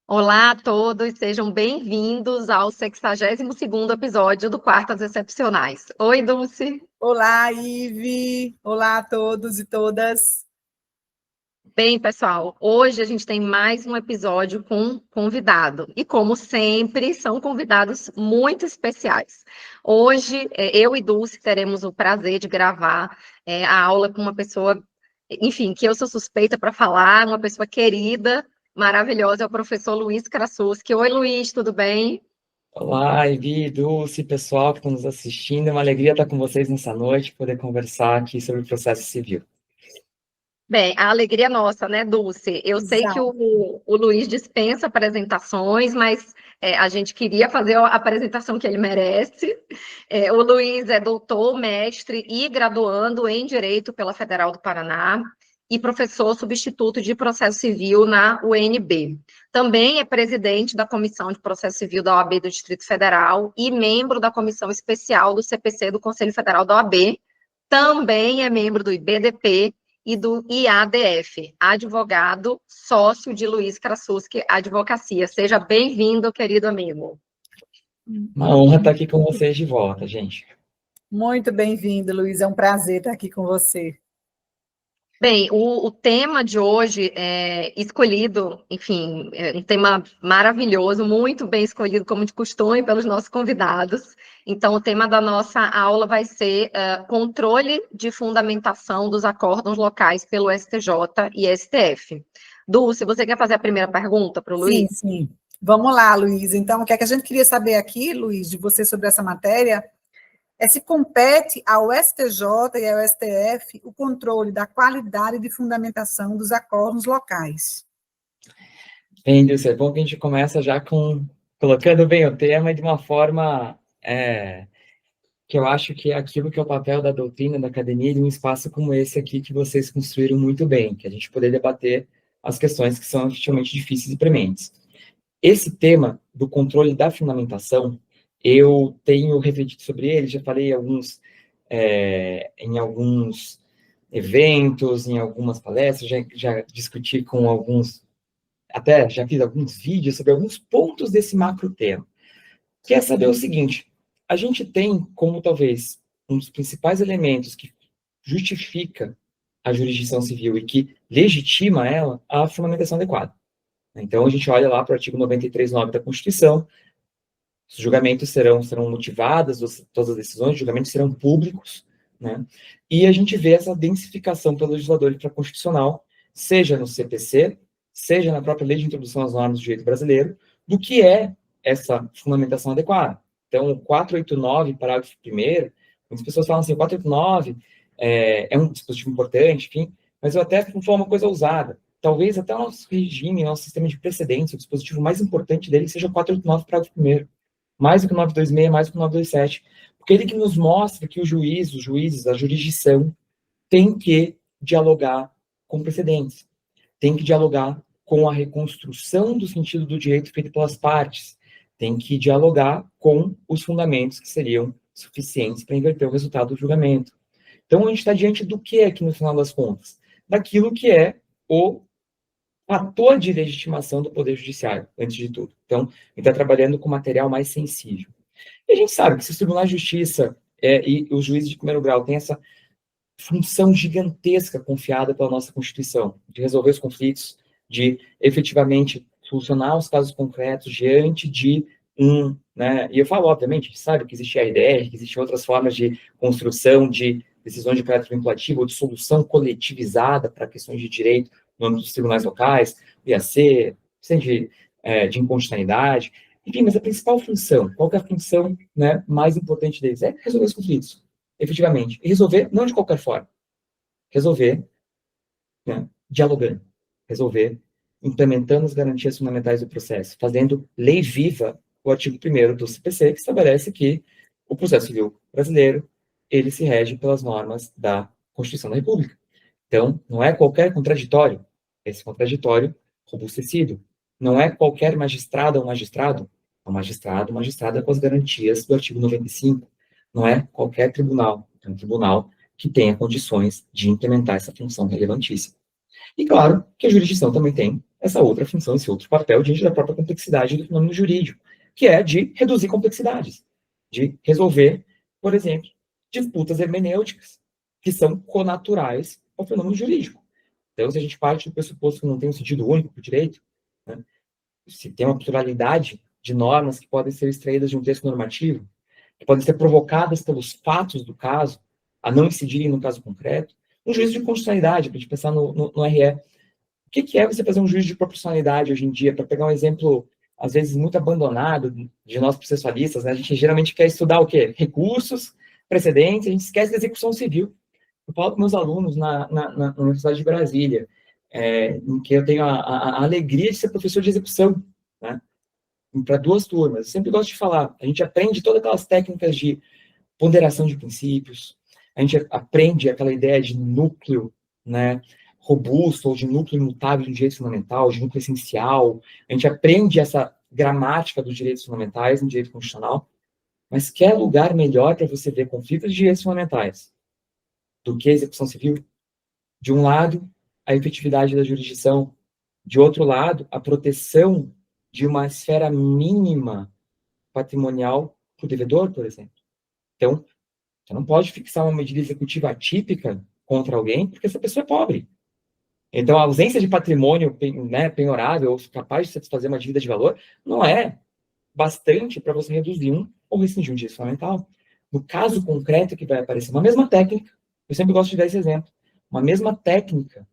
Olá a todos, sejam bem-vindos ao 62º episódio do Quartas Excepcionais. Oi, Dulce. Olá, Ive. Olá a todos e todas. Bem, pessoal, hoje a gente tem mais um episódio com convidado. E, como sempre, são convidados muito especiais. Hoje, eu e Dulce teremos o prazer de gravar a aula com uma pessoa, enfim, que eu sou suspeita para falar, uma pessoa querida, maravilhosa, é o professor Luiz Krasuski. Oi, Luiz, tudo bem? Olá, Evi, Dulce, pessoal que está nos assistindo. É uma alegria estar com vocês nessa noite, poder conversar aqui sobre o processo civil. Bem, a alegria é nossa, né, Dulce? Eu sei que Exato. o Luiz dispensa apresentações, mas a gente queria fazer a apresentação que ele merece. O Luiz é doutor, mestre e graduando em Direito pela Federal do Paraná e professor substituto de Processo Civil na UNB. Também é presidente da Comissão de Processo Civil da OAB do Distrito Federal e membro da Comissão Especial do CPC do Conselho Federal da OAB. Também é membro do IBDP e do IADF, advogado, sócio de Luiz Krasuski Advocacia. Seja bem-vindo, querido amigo. Uma honra estar aqui com vocês de volta, gente. Muito bem-vindo, Luiz. É um prazer estar aqui com você. Bem, o tema de hoje é escolhido, enfim, é um tema maravilhoso, muito bem escolhido, como de costume, pelos nossos convidados. Então, o tema da nossa aula vai ser controle de fundamentação dos acórdãos locais pelo STJ e STF. Dulce, você quer fazer a primeira pergunta para o Sim, Luiz? sim. Vamos lá, Luiz. Então, o que é que a gente queria saber aqui, Luiz, de você sobre essa matéria, é se compete ao STJ e ao STF o controle da qualidade de fundamentação dos acórdãos locais. Bem, Dulce, é bom que a gente começa já colocando bem o tema e de uma forma que eu acho que é aquilo que é o papel da doutrina, da academia, e de um espaço como esse aqui que vocês construíram muito bem, que a gente poder debater as questões que são efetivamente difíceis e prementes. Esse tema do controle da fundamentação, eu tenho refletido sobre ele, já falei em alguns eventos, em algumas palestras, já discuti com alguns, até já fiz alguns vídeos sobre alguns pontos desse macro tema. Quer saber o seguinte, a gente tem como talvez um dos principais elementos que justifica a jurisdição civil e que legitima ela, a fundamentação adequada. Então, a gente olha lá para o artigo 93.9 da Constituição, os julgamentos serão motivados, todas as decisões de julgamento serão públicos, né? E a gente vê essa densificação pelo legislador infraconstitucional, seja no CPC, seja na própria Lei de Introdução às Normas do Direito Brasileiro, do que é essa fundamentação adequada. Então, o 489, parágrafo 1º, muitas pessoas falam assim, o 489 é um dispositivo importante, enfim, mas eu até vou falar uma coisa ousada. Talvez até o nosso regime, nosso sistema de precedentes, o dispositivo mais importante dele seja o 489, parágrafo 1º. Mais do que o 926, mais do que o 927. Porque ele que nos mostra que o juiz, os juízes, a jurisdição, tem que dialogar com precedentes. Tem que dialogar com a reconstrução do sentido do direito feito pelas partes. Tem que dialogar com os fundamentos que seriam suficientes para inverter o resultado do julgamento. Então, a gente está diante do que aqui, no final das contas? Daquilo que é o fator de legitimação do Poder Judiciário, antes de tudo. Então, a gente está trabalhando com material mais sensível. E a gente sabe que se os tribunais de justiça e os juízes de primeiro grau têm essa função gigantesca confiada pela nossa Constituição, de resolver os conflitos, de efetivamente solucionar os casos concretos diante de né? E eu falo, obviamente, a gente sabe que existe a RDR, que existem outras formas de construção de decisões de caráter vinculativo ou de solução coletivizada para questões de direito no âmbito dos tribunais locais, IAC, de inconstitucionalidade, enfim, mas a principal função, qual que é a função, né, mais importante deles? É resolver os conflitos, efetivamente. E resolver não de qualquer forma. Resolver, né, dialogando. Resolver implementando as garantias fundamentais do processo, fazendo lei viva o artigo 1º do CPC, que estabelece que o processo civil brasileiro, ele se rege pelas normas da Constituição da República. Então, não é qualquer contraditório, esse contraditório robustecido. Não é qualquer magistrado ou magistrado, é um magistrado ou magistrada com as garantias do artigo 95. Não é qualquer tribunal, é um tribunal que tenha condições de implementar essa função relevantíssima. E claro que a jurisdição também tem essa outra função, esse outro papel diante da própria complexidade do fenômeno jurídico, que é de reduzir complexidades, de resolver, por exemplo, disputas hermenêuticas, que são connaturais ao fenômeno jurídico. Então, se a gente parte do pressuposto que não tem um sentido único para o direito, né, se tem uma pluralidade de normas que podem ser extraídas de um texto normativo, que podem ser provocadas pelos fatos do caso, a não incidirem no caso concreto, um juízo de constitucionalidade, para a gente pensar no RE. O que é você fazer um juízo de proporcionalidade hoje em dia? Para pegar um exemplo, às vezes, muito abandonado de nós processualistas, né? A gente geralmente quer estudar o quê? Recursos, precedentes, a gente esquece da execução civil. Eu falo com meus alunos na Universidade de Brasília, em que eu tenho a alegria de ser professor de execução, né? Para 2 turmas. Eu sempre gosto de falar, a gente aprende todas aquelas técnicas de ponderação de princípios, a gente aprende aquela ideia de núcleo, né, robusto, ou de núcleo imutável do direito fundamental, de núcleo essencial, a gente aprende essa gramática dos direitos fundamentais no direito constitucional, mas quer lugar melhor para você ver conflitos de direitos fundamentais do que a execução civil? De um lado, a efetividade da jurisdição, de outro lado, a proteção de uma esfera mínima patrimonial para o devedor, por exemplo. Então, você não pode fixar uma medida executiva atípica contra alguém porque essa pessoa é pobre. Então, a ausência de patrimônio, né, penhorável ou capaz de satisfazer uma dívida de valor não é bastante para você reduzir ou rescindir um direito fundamental. No caso concreto que vai aparecer, uma mesma técnica, eu sempre gosto de dar esse exemplo, uma mesma técnica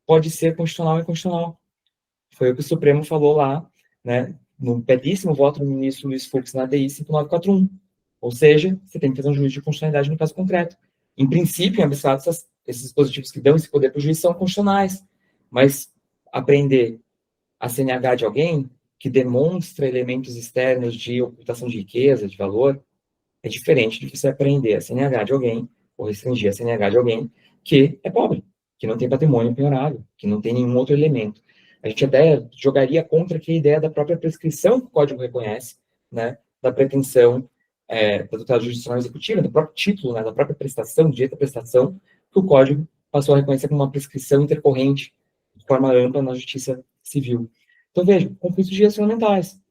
pode ser constitucional e inconstitucional. Foi o que o Supremo falou lá, né, no belíssimo voto do ministro Luiz Fux na DI 5941. Ou seja, você tem que fazer um juízo de constitucionalidade no caso concreto. Em princípio, em abstrato, esses dispositivos que dão esse poder para o juiz são constitucionais. Mas aprender a CNH de alguém que demonstra elementos externos de ocultação de riqueza, de valor, é diferente de você aprender a CNH de alguém, ou restringir a CNH de alguém que é pobre, que não tem patrimônio penhorável, que não tem nenhum outro elemento. A gente até jogaria contra aqui a ideia da própria prescrição que o Código reconhece, né, da pretensão da tutela judicial executiva, do próprio título, né, da própria prestação, direito à prestação, que o Código passou a reconhecer como uma prescrição intercorrente de forma ampla na justiça civil. Então, veja, conflitos de direitos fundamentais.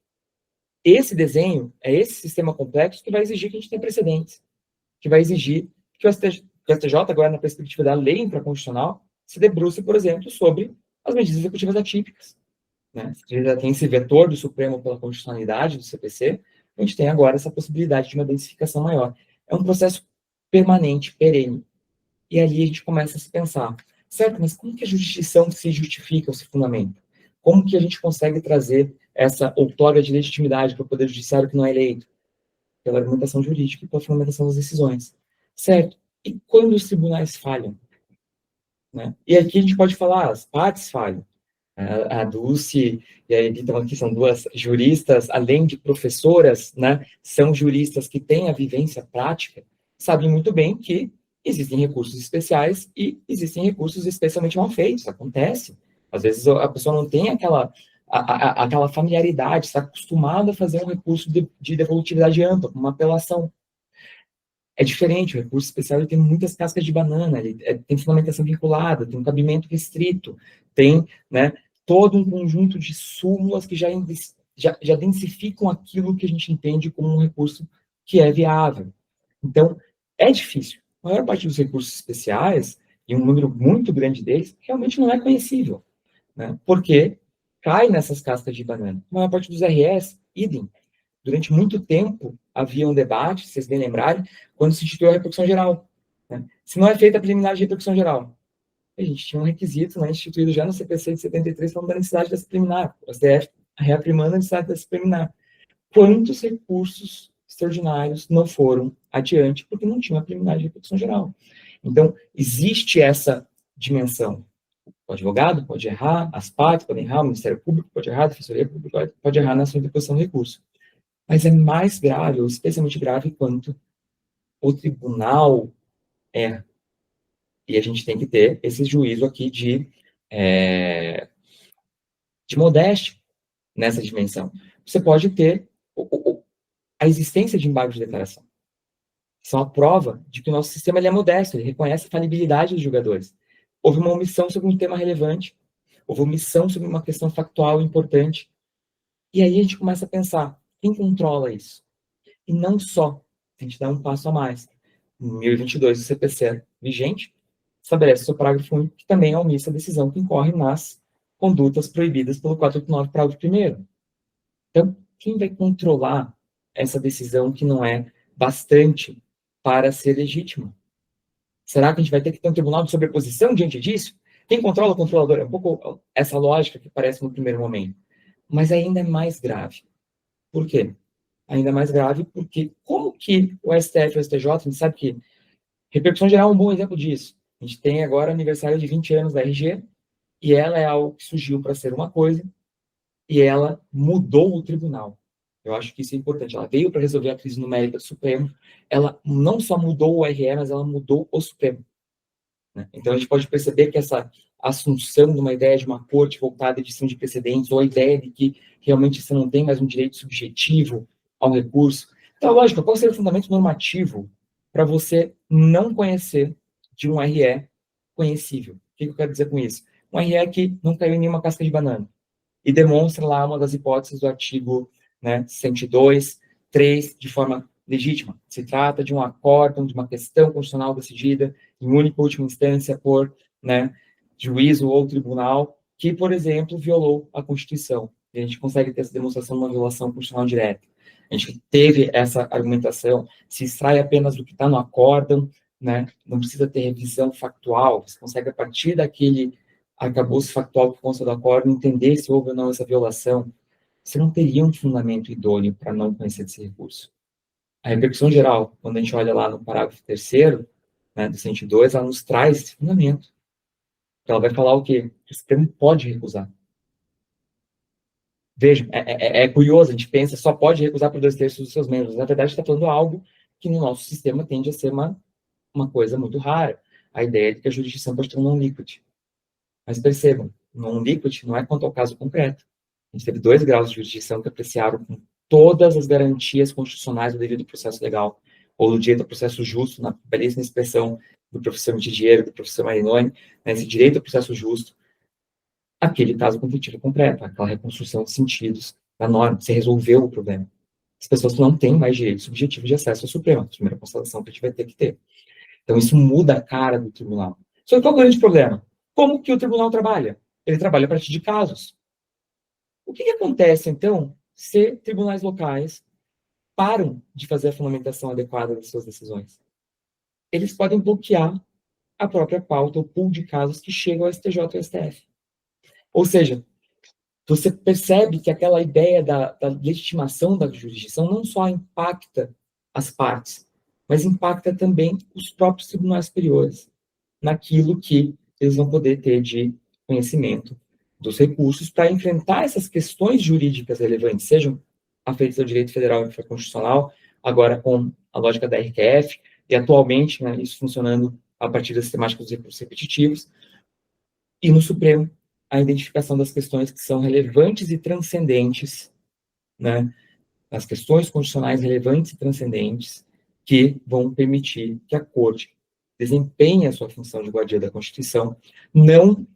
Esse desenho, esse sistema complexo que vai exigir que a gente tenha precedentes, que vai exigir que o STJ, agora na perspectiva da lei infraconstitucional, se debruce, por exemplo, sobre as medidas executivas atípicas. Né? Se já tem esse vetor do Supremo pela constitucionalidade do CPC, a gente tem agora essa possibilidade de uma densificação maior. É um processo permanente, perene. E ali a gente começa a se pensar, certo, mas como que a jurisdição se justifica ou se fundamenta? Como que a gente consegue trazer essa outorga de legitimidade para o Poder Judiciário que não é eleito? Pela argumentação jurídica e pela fundamentação das decisões. Certo? E quando os tribunais falham? Né? E aqui a gente pode falar, as partes falham. A Dulce e a Edith aqui são 2 juristas, além de professoras, né, são juristas que têm a vivência prática, sabem muito bem que existem recursos especiais e existem recursos especialmente mal feitos, acontece. Às vezes a pessoa não tem aquela familiaridade, está acostumada a fazer um recurso de devolutividade ampla, uma apelação. É diferente, o recurso especial ele tem muitas cascas de banana, ele tem fundamentação vinculada, tem um cabimento restrito, tem, né, todo um conjunto de súmulas que já densificam aquilo que a gente entende como um recurso que é viável. Então, é difícil. A maior parte dos recursos especiais, e um número muito grande deles, realmente não é conhecível, né, porque cai nessas cascas de banana. A maior parte dos RS, idem. Durante muito tempo, havia um debate, se vocês bem lembrarem, quando se instituiu a repercussão geral. Né? Se não é feita a preliminar de repercussão geral, a gente tinha um requisito, né, instituído já no CPC de 73, falando da necessidade dessa preliminar. O STF reafirmando a necessidade dessa preliminar. Quantos recursos extraordinários não foram adiante porque não tinha a preliminar de repercussão geral? Então, existe essa dimensão. O advogado pode errar, as partes podem errar, o Ministério Público pode errar, a Defensoria Pública pode errar na sua interposição do recurso. Mas é mais grave, ou especialmente grave, quanto o tribunal erra. E a gente tem que ter esse juízo aqui de modéstia nessa dimensão. Você pode ter a existência de embargos de declaração. São a prova de que o nosso sistema ele é modesto, ele reconhece a falibilidade dos julgadores. houve uma omissão sobre um tema relevante, houve omissão sobre uma questão factual importante, e aí a gente começa a pensar, quem controla isso? E não só, a gente dá um passo a mais. Em 1022, o CPC vigente estabelece o seu parágrafo único, que também é omissa a decisão que incorre nas condutas proibidas pelo 489, parágrafo 1º. Então, quem vai controlar essa decisão que não é bastante para ser legítima? Será que a gente vai ter que ter um tribunal de sobreposição diante disso? Quem controla o controlador? É um pouco essa lógica que parece no primeiro momento. Mas ainda é mais grave. Por quê? Ainda mais grave porque como que o STF e o STJ, a gente sabe que repercussão geral é um bom exemplo disso. A gente tem agora aniversário de 20 anos da RG, e ela é algo que surgiu para ser uma coisa, e ela mudou o tribunal. Eu acho que isso é importante. Ela veio para resolver a crise numérica do Supremo, ela não só mudou o RE, mas ela mudou o Supremo. Né? Então a gente pode perceber que essa assunção de uma ideia de uma corte voltada à edição de precedentes, ou a ideia de que realmente você não tem mais um direito subjetivo ao recurso. Então, lógico, qual seria o fundamento normativo para você não conhecer de um RE conhecível? O que eu quero dizer com isso? Um RE que não caiu em nenhuma casca de banana e demonstra lá uma das hipóteses do artigo 102, 3, de forma legítima. Se trata de um acórdão, de uma questão constitucional decidida em única e última instância por juízo ou tribunal que, por exemplo, violou a Constituição. E a gente consegue ter essa demonstração de uma violação constitucional direta. A gente teve essa argumentação, se extrai apenas do que está no acórdão, não precisa ter revisão factual, você consegue, a partir daquele arcabouço factual que consta do acórdão, entender se houve ou não essa violação. Você não teria um fundamento idôneo para não conhecer desse recurso. A repercussão geral, quando a gente olha lá no parágrafo 3º, do 102, ela nos traz esse fundamento. Ela vai falar o quê? Que o Supremo pode recusar. Veja, é curioso, a gente pensa, só pode recusar por 2/3 dos seus membros. Na verdade, está falando algo que no nosso sistema tende a ser uma coisa muito rara. A ideia de que a jurisdição pode ter um non-liquid. Mas percebam, non-liquid não é quanto ao caso concreto. A gente teve 2 graus de jurisdição que apreciaram com todas as garantias constitucionais do devido processo legal, ou do direito ao processo justo, na belíssima expressão do professor Mitidiero, do professor Marinoni, esse direito ao processo justo, aquele caso conflitivo concreto, aquela reconstrução de sentidos da norma, você resolveu o problema. As pessoas não têm mais direito subjetivo de acesso ao Supremo, a primeira constatação que a gente vai ter que ter. Então, isso muda a cara do tribunal. Só que qual é o grande problema? Como que o tribunal trabalha? Ele trabalha a partir de casos. O que acontece, então, se tribunais locais param de fazer a fundamentação adequada das suas decisões? Eles podem bloquear a própria pauta, o pool de casos que chegam ao STJ e ao STF. Ou seja, você percebe que aquela ideia da legitimação da jurisdição não só impacta as partes, mas impacta também os próprios tribunais superiores, naquilo que eles vão poder ter de conhecimento dos recursos para enfrentar essas questões jurídicas relevantes, sejam afeitas ao direito federal e infraconstitucional, agora com a lógica da RQF, e atualmente, isso funcionando a partir das temáticas dos recursos repetitivos, e no Supremo, a identificação das questões que são relevantes e transcendentes, as questões constitucionais relevantes e transcendentes, que vão permitir que a Corte desempenhe a sua função de guardia da Constituição, não,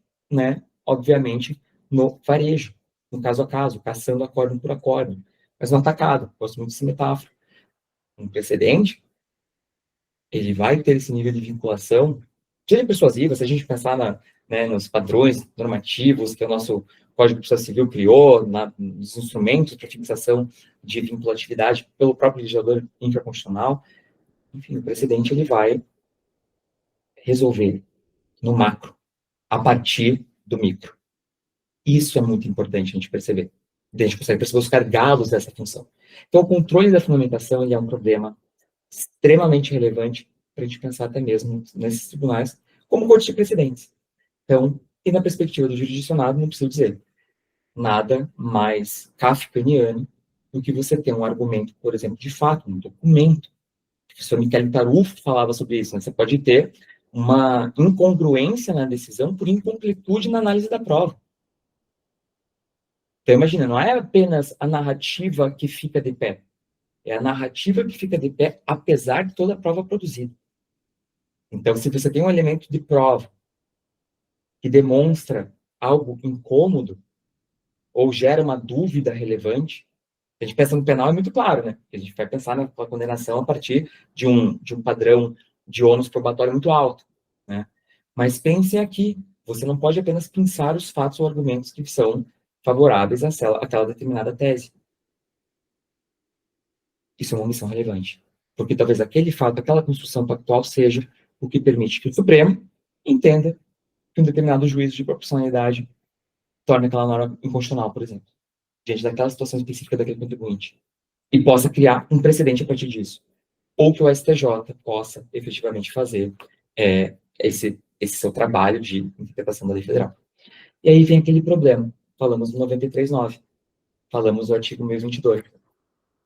obviamente, no varejo, no caso a caso, caçando acórdão por acórdão, mas no atacado. Gosto muito dessa metáfora. Um precedente, ele vai ter esse nível de vinculação, seja persuasiva, se a gente pensar nos padrões normativos que o nosso Código de Processo Civil criou, nos instrumentos para fixação de vinculatividade pelo próprio legislador infraconstitucional. Enfim, o precedente ele vai resolver no macro, a partir do micro. Isso é muito importante a gente perceber. A gente consegue perceber os gargalos dessa função. Então, o controle da fundamentação ele é um problema extremamente relevante para a gente pensar até mesmo nesses tribunais como corte de precedentes. Então, e na perspectiva do jurisdicionado, não preciso dizer nada mais kafkaniano do que você ter um argumento, por exemplo, de fato, um documento. O professor Michele Tarufo falava sobre isso. Você pode ter uma incongruência na decisão por incompletude na análise da prova. Então, imagina, não é apenas a narrativa que fica de pé. É a narrativa que fica de pé, apesar de toda a prova produzida. Então, se você tem um elemento de prova que demonstra algo incômodo ou gera uma dúvida relevante, a gente pensa no penal é muito claro, né? A gente vai pensar na condenação a partir de um padrão de ônus probatório muito alto, né? Mas pense aqui, você não pode apenas pensar os fatos ou argumentos que são favoráveis àquela determinada tese. Isso é uma omissão relevante. Porque talvez aquele fato, aquela construção pactual seja o que permite que o Supremo entenda que um determinado juízo de proporcionalidade torne aquela norma inconstitucional, por exemplo, diante daquela situação específica daquele contribuinte, e possa criar um precedente a partir disso. Ou que o STJ possa efetivamente fazer esse seu trabalho de interpretação da lei federal. E aí vem aquele problema. Falamos do 93.9, falamos do artigo 1022.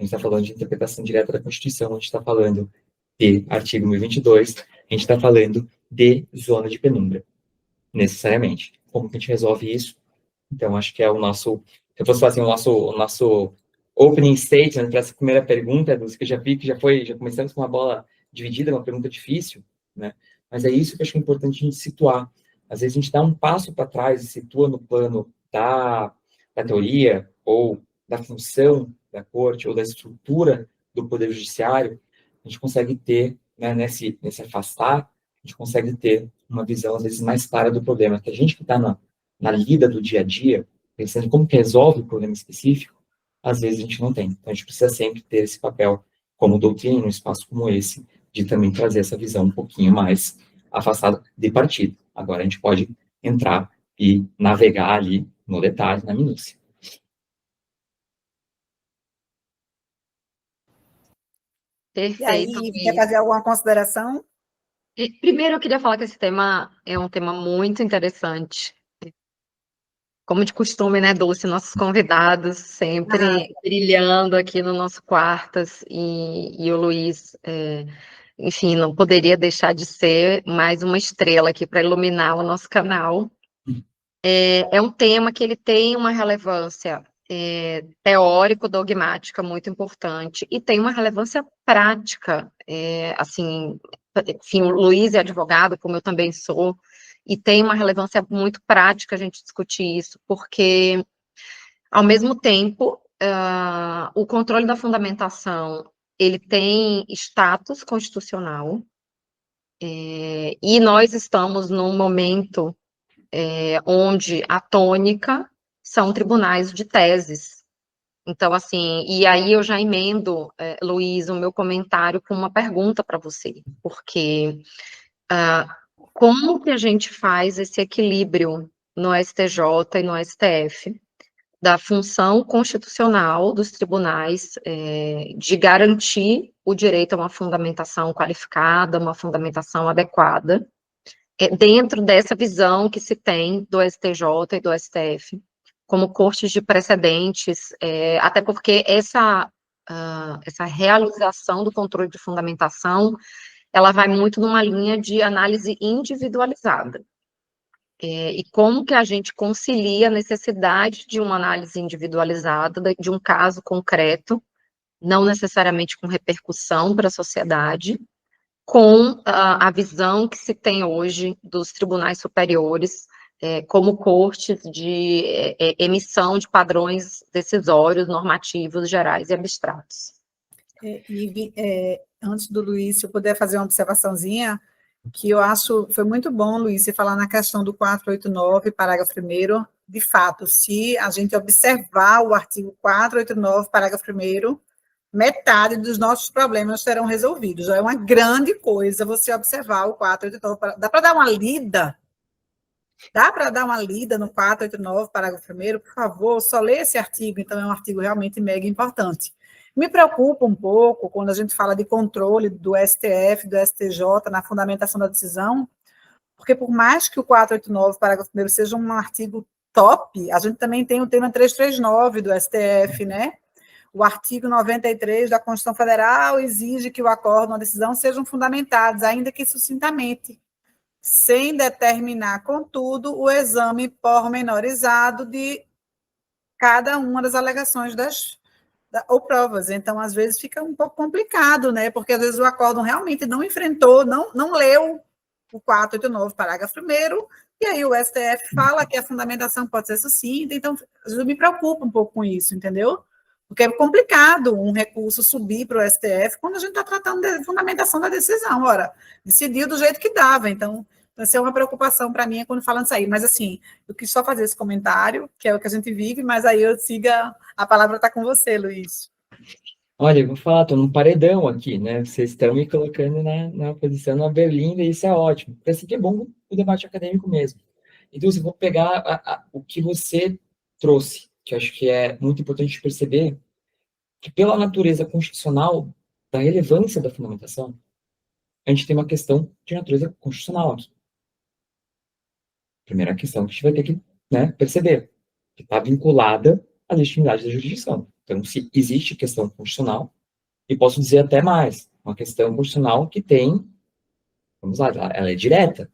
A gente está falando de interpretação direta da Constituição, a gente está falando de artigo 1022, a gente está falando de zona de penumbra, necessariamente. Como que a gente resolve isso? Então, acho que é o nosso, se eu fosse fazer o nosso opening statement para essa primeira pergunta, Dulce, que eu já vi que já começamos com uma bola dividida, uma pergunta difícil, né? Mas é isso que eu acho que é importante a gente situar. Às vezes a gente dá um passo para trás e situa no plano da teoria ou da função da corte ou da estrutura do poder judiciário, a gente consegue ter, né, nesse afastar, a gente consegue ter uma visão, às vezes, mais clara do problema, que a gente que está na lida do dia a dia, pensando em como que resolve o problema específico, às vezes a gente não tem. Então, a gente precisa sempre ter esse papel, como doutrina, num espaço como esse, de também trazer essa visão um pouquinho mais afastada de partida. Agora, a gente pode entrar e navegar ali no detalhe, na minúcia. Perfeito. E aí, quer fazer alguma consideração? Primeiro, eu queria falar que esse tema é um tema muito interessante. Como de costume, né, Dulce? Nossos convidados sempre brilhando aqui no nosso Quartas, e o Luiz, enfim, não poderia deixar de ser mais uma estrela aqui para iluminar o nosso canal. É um tema que ele tem uma relevância teórico-dogmática muito importante e tem uma relevância prática, assim, enfim, o Luiz é advogado, como eu também sou, e tem uma relevância muito prática a gente discutir isso, porque, ao mesmo tempo, o controle da fundamentação, ele tem status constitucional, e nós estamos num momento onde a tônica são tribunais de teses. Então, assim, e aí eu já emendo, Luiz, o meu comentário com uma pergunta para você, porque como que a gente faz esse equilíbrio no STJ e no STF da função constitucional dos tribunais de garantir o direito a uma fundamentação qualificada, uma fundamentação adequada, dentro dessa visão que se tem do STJ e do STF, como cortes de precedentes, até porque essa realização do controle de fundamentação, ela vai muito numa linha de análise individualizada. E como que a gente concilia a necessidade de uma análise individualizada, de um caso concreto, não necessariamente com repercussão para a sociedade, com a visão que se tem hoje dos tribunais superiores como cortes de emissão de padrões decisórios, normativos, gerais e abstratos. Antes do Luiz, se eu puder fazer uma observaçãozinha, que eu acho, foi muito bom, Luiz, você falar na questão do 489, parágrafo 1º, de fato, se a gente observar o artigo 489, parágrafo 1º, metade dos nossos problemas serão resolvidos. Já é uma grande coisa você observar o 489. Dá para dar uma lida? Dá para dar uma lida no 489, parágrafo 1º? Por favor, só lê esse artigo, então é um artigo realmente mega importante. Me preocupa um pouco quando a gente fala de controle do STF, do STJ, na fundamentação da decisão, porque por mais que o 489, parágrafo 1º, seja um artigo top, a gente também tem o tema 339 do STF, né? O artigo 93 da Constituição Federal exige que o acordo ou a decisão sejam fundamentados, ainda que sucintamente, sem determinar, contudo, o exame pormenorizado de cada uma das alegações ou provas. Então, às vezes, fica um pouco complicado, né? Porque, às vezes, o acórdão realmente não enfrentou, não leu o 489, parágrafo 1º, E aí o STF fala que a fundamentação pode ser sucinta, então eu me preocupo um pouco com isso, entendeu? Porque é complicado um recurso subir para o STF quando a gente está tratando de fundamentação da decisão. Ora, decidiu do jeito que dava, então essa é uma preocupação para mim quando falam isso aí. Mas, assim, eu quis só fazer esse comentário, que é o que a gente vive, mas aí eu siga, a palavra está com você, Luiz. Olha, eu vou falar, estou num paredão aqui, né? Vocês estão me colocando na posição na berlinda, e isso é ótimo. Porque assim que é bom o debate acadêmico mesmo. Então, eu vou pegar o que você trouxe, que eu acho que é muito importante perceber que, pela natureza constitucional da relevância da fundamentação, a gente tem uma questão de natureza constitucional aqui. Primeira questão que a gente vai ter que, né, perceber, que está vinculada à legitimidade da jurisdição. Então, se existe questão constitucional, e posso dizer até mais, uma questão constitucional que tem, vamos lá, ela é direta.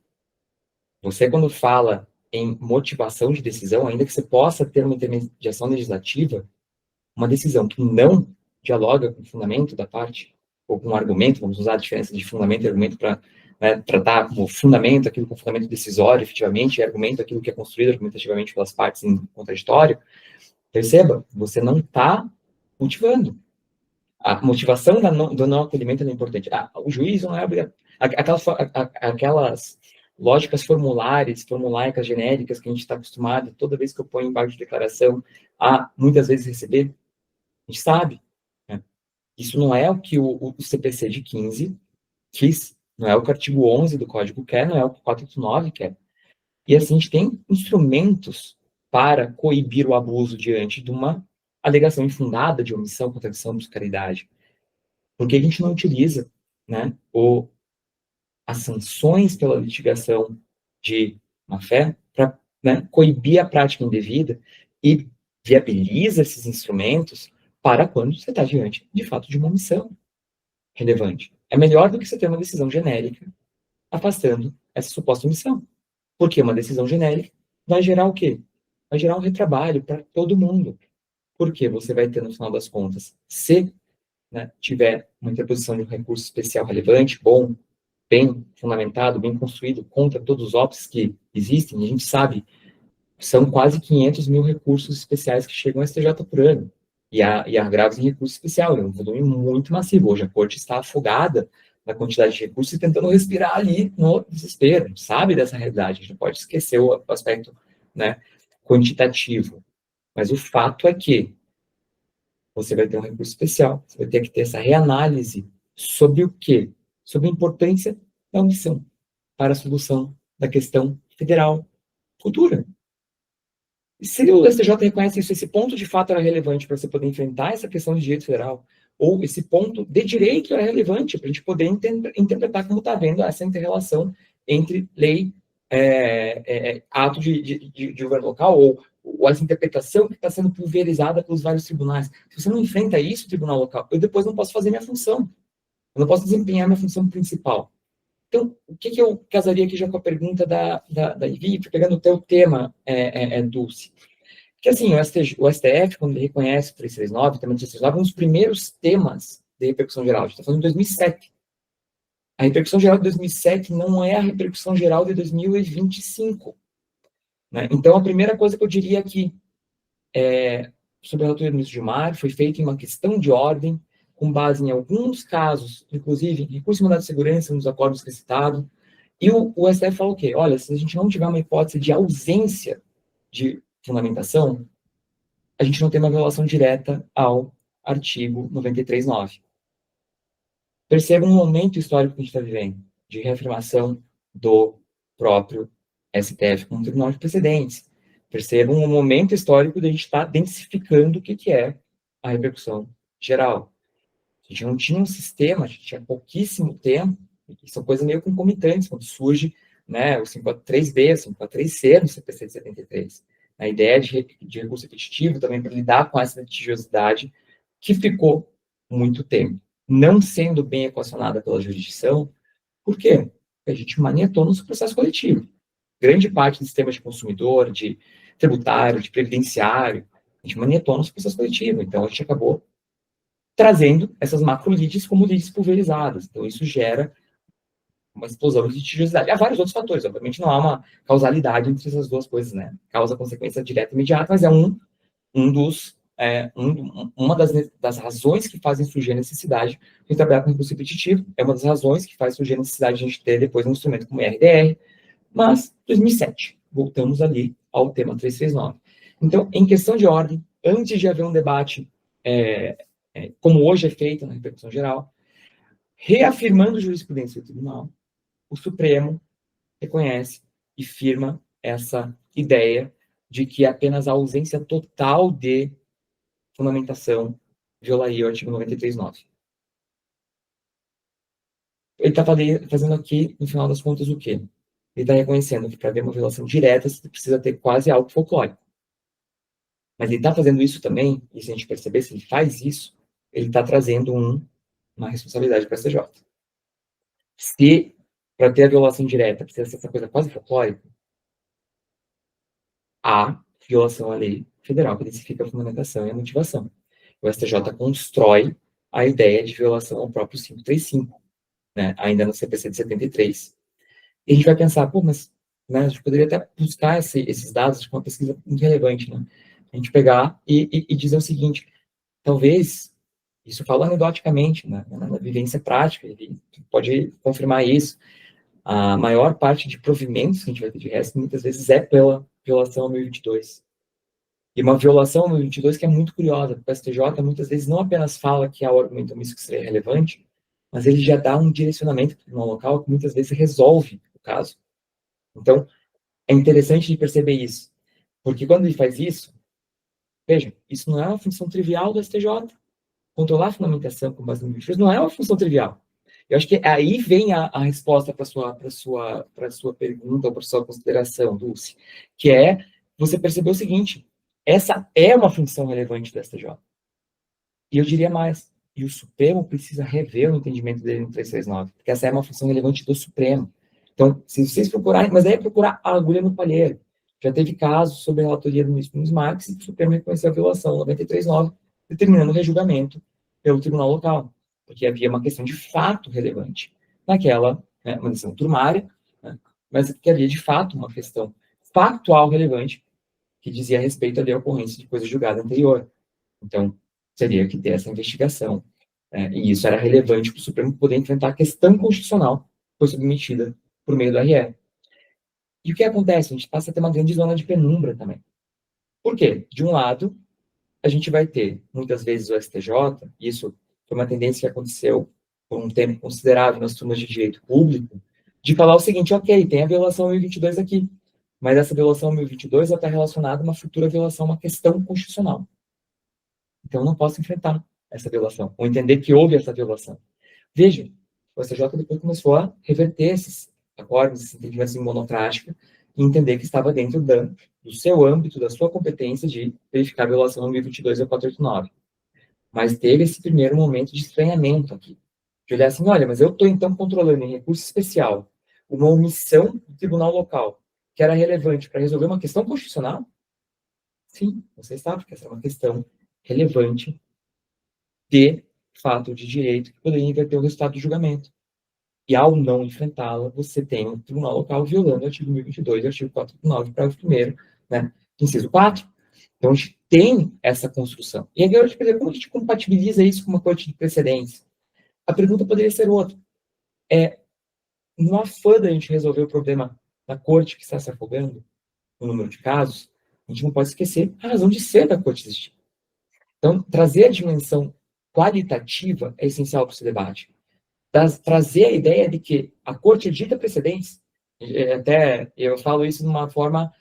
Você, quando fala em motivação de decisão, ainda que você possa ter uma intermediação legislativa, uma decisão que não dialoga com o fundamento da parte, ou com o argumento, vamos usar a diferença de fundamento e argumento para, né, tratar como fundamento aquilo que é um fundamento decisório, efetivamente, e argumento aquilo que é construído argumentativamente pelas partes em contraditório. Perceba, você não está motivando. A motivação do não acolhimento é importante. O juiz não é obrigado. Aquelas lógicas formulaicas, genéricas, que a gente está acostumado, toda vez que eu ponho embaixo de declaração, a muitas vezes receber, a gente sabe. Né? Isso não é o que o CPC de 15 quis, não é o que o artigo 11 do Código quer, não é o que o 489 quer. E assim, a gente tem instrumentos para coibir o abuso diante de uma alegação infundada de omissão, contradição, discaridade. Por que a gente não utiliza, né, as sanções pela litigação de má-fé para, né, coibir a prática indevida e viabiliza esses instrumentos para quando você está diante, de fato, de uma omissão relevante? É melhor do que você ter uma decisão genérica afastando essa suposta omissão. Porque uma decisão genérica vai gerar o quê? Vai gerar um retrabalho para todo mundo. Porque você vai ter, no final das contas, se, né, tiver uma interposição de um recurso especial relevante, bom, bem fundamentado, bem construído, contra todos os óbices que existem, e a gente sabe, são quase 500 mil recursos especiais que chegam ao STJ por ano. E há agravos em recurso especial, é um volume muito massivo. Hoje a corte está afogada na quantidade de recursos e tentando respirar ali no desespero. A gente sabe dessa realidade, a gente não pode esquecer o aspecto, né, quantitativo. Mas o fato é que você vai ter um recurso especial, você vai ter que ter essa reanálise sobre o quê? Sobre a importância da omissão para a solução da questão federal futura. E se o STJ reconhece isso, esse ponto de fato era relevante para você poder enfrentar essa questão de direito federal, ou esse ponto de direito era relevante para a gente poder interpretar como está havendo essa inter-relação entre lei, ato de governo local, ou essa interpretação que está sendo pulverizada pelos vários tribunais. Se você não enfrenta isso, o tribunal local, eu depois não posso fazer minha função. Eu não posso desempenhar minha função principal. Então, o que eu casaria aqui já com a pergunta da Ivy, pegando o teu tema, Dulce? Que assim, o STF, quando ele reconhece o 339, também o 339, é um dos primeiros temas de repercussão geral. A gente está falando de 2007. A repercussão geral de 2007 não é a repercussão geral de 2025. Né? Então, a primeira coisa que eu diria aqui, sobre a relatoria do ministro Gilmar, foi feita em uma questão de ordem, com base em alguns casos, inclusive recurso de mandado de segurança nos acordos que é citado, e o STF falou o quê? Olha, se a gente não tiver uma hipótese de ausência de fundamentação, a gente não tem uma violação direta ao artigo 93.9. Perceba um momento histórico que a gente está vivendo, de reafirmação do próprio STF como tribunal de precedentes. Perceba um momento histórico de a gente estar densificando o que é a repercussão geral. A gente não tinha um sistema, a gente tinha pouquíssimo tempo, e são coisas meio concomitantes, quando surge, né, o 543B, o 543C no CPC de 73. A ideia de recurso repetitivo também para lidar com essa litigiosidade que ficou muito tempo não sendo bem equacionada pela jurisdição. Por quê? Porque a gente maniatou no processo coletivo. Grande parte do sistema de consumidor, de tributário, de previdenciário, a gente maniatou no processo coletivo. Então, a gente acabou trazendo essas macro-lides como lides pulverizadas. Então, isso gera uma explosão de litigiosidade. Há vários outros fatores, obviamente não há uma causalidade entre essas duas coisas, né? Causa, consequência direta e imediata, mas é uma das razões que fazem surgir a necessidade de trabalhar com recurso repetitivo, é uma das razões que faz surgir a necessidade de a gente ter depois um instrumento como o RDR, mas 2007, voltamos ali ao tema 339. Então, em questão de ordem, antes de haver um debate, como hoje é feito na repercussão geral, reafirmando jurisprudência do tribunal, o Supremo reconhece e firma essa ideia de que apenas a ausência total de fundamentação violaria o artigo 93.9. Ele está fazendo aqui, no final das contas, o quê? Ele está reconhecendo que para haver uma violação direta, você precisa ter quase algo folclórico. Mas ele está fazendo isso também, e se a gente perceber, se ele faz isso, ele está trazendo uma responsabilidade para a STJ. Se, para ter a violação direta, precisa ser essa coisa quase folclórica, há violação à lei federal que identifica a fundamentação e a motivação. O STJ constrói a ideia de violação ao próprio 535, né, ainda no CPC de 73. E a gente vai pensar, pô, mas né, a gente poderia até buscar esses dados com uma pesquisa muito relevante, né? A gente pegar e dizer o seguinte, talvez, isso falo anedoticamente, né, na vivência prática, ele pode confirmar isso, a maior parte de provimentos que a gente vai ter de resto, muitas vezes é pela violação ao 1022. E uma violação ao 1022 que é muito curiosa, porque o STJ muitas vezes não apenas fala que há o argumento omisso que seria relevante, mas ele já dá um direcionamento para o tribunal local que muitas vezes resolve o caso. Então, é interessante de perceber isso, porque quando ele faz isso, vejam, isso não é uma função trivial do STJ. Controlar a fundamentação com base no 1022 não é uma função trivial. Eu acho que aí vem a resposta para a sua pergunta ou para a sua consideração, Dulce, que é você perceber o seguinte, essa é uma função relevante do STJ. E eu diria mais, e o Supremo precisa rever o entendimento dele no 339, porque essa é uma função relevante do Supremo. Então, se vocês procurarem, mas aí é procurar a agulha no palheiro. Já teve casos sobre a relatoria do ministro Nunes Marques e o Supremo reconheceu a violação 93.9, determinando o rejulgamento pelo tribunal local, porque havia uma questão de fato relevante naquela, né, uma decisão turmária, né, mas que havia de fato uma questão factual relevante que dizia a respeito ali à ocorrência de coisa julgada anterior. Então, teria que ter essa investigação. E isso era relevante para o Supremo poder enfrentar a questão constitucional que foi submetida por meio do RE. E o que acontece? A gente passa a ter uma grande zona de penumbra também. Por quê? De um lado, a gente vai ter, muitas vezes, o STJ, e isso foi uma tendência que aconteceu por um tempo considerável nas turmas de direito público, de falar o seguinte, ok, tem a violação 1022 aqui, mas essa violação 1022 está relacionada a uma futura violação, uma questão constitucional. Então, eu não posso enfrentar essa violação, ou entender que houve essa violação. Vejam, o STJ depois começou a reverter esses acordos, esses entendimentos em monocrática, e entender que estava dentro do seu âmbito, da sua competência de verificar a violação no 1022 e 489. Mas teve esse primeiro momento de estranhamento aqui. De olhar assim, olha, mas eu estou então controlando em recurso especial uma omissão do tribunal local que era relevante para resolver uma questão constitucional? Sim, você sabe que essa é uma questão relevante de fato de direito que poderia inverter o resultado do julgamento. E ao não enfrentá-la, você tem um tribunal local violando o artigo 1022 e o artigo 489, parágrafo 1º, né, inciso 4. Então, a gente tem essa construção. E agora, como a gente compatibiliza isso com uma corte de precedência? A pergunta poderia ser outra. No afã da gente resolver o problema da corte que está se afogando, no número de casos, a gente não pode esquecer a razão de ser da corte existir. Então, trazer a dimensão qualitativa é essencial para esse debate. Trazer a ideia de que a corte dita precedentes, até eu falo isso de uma forma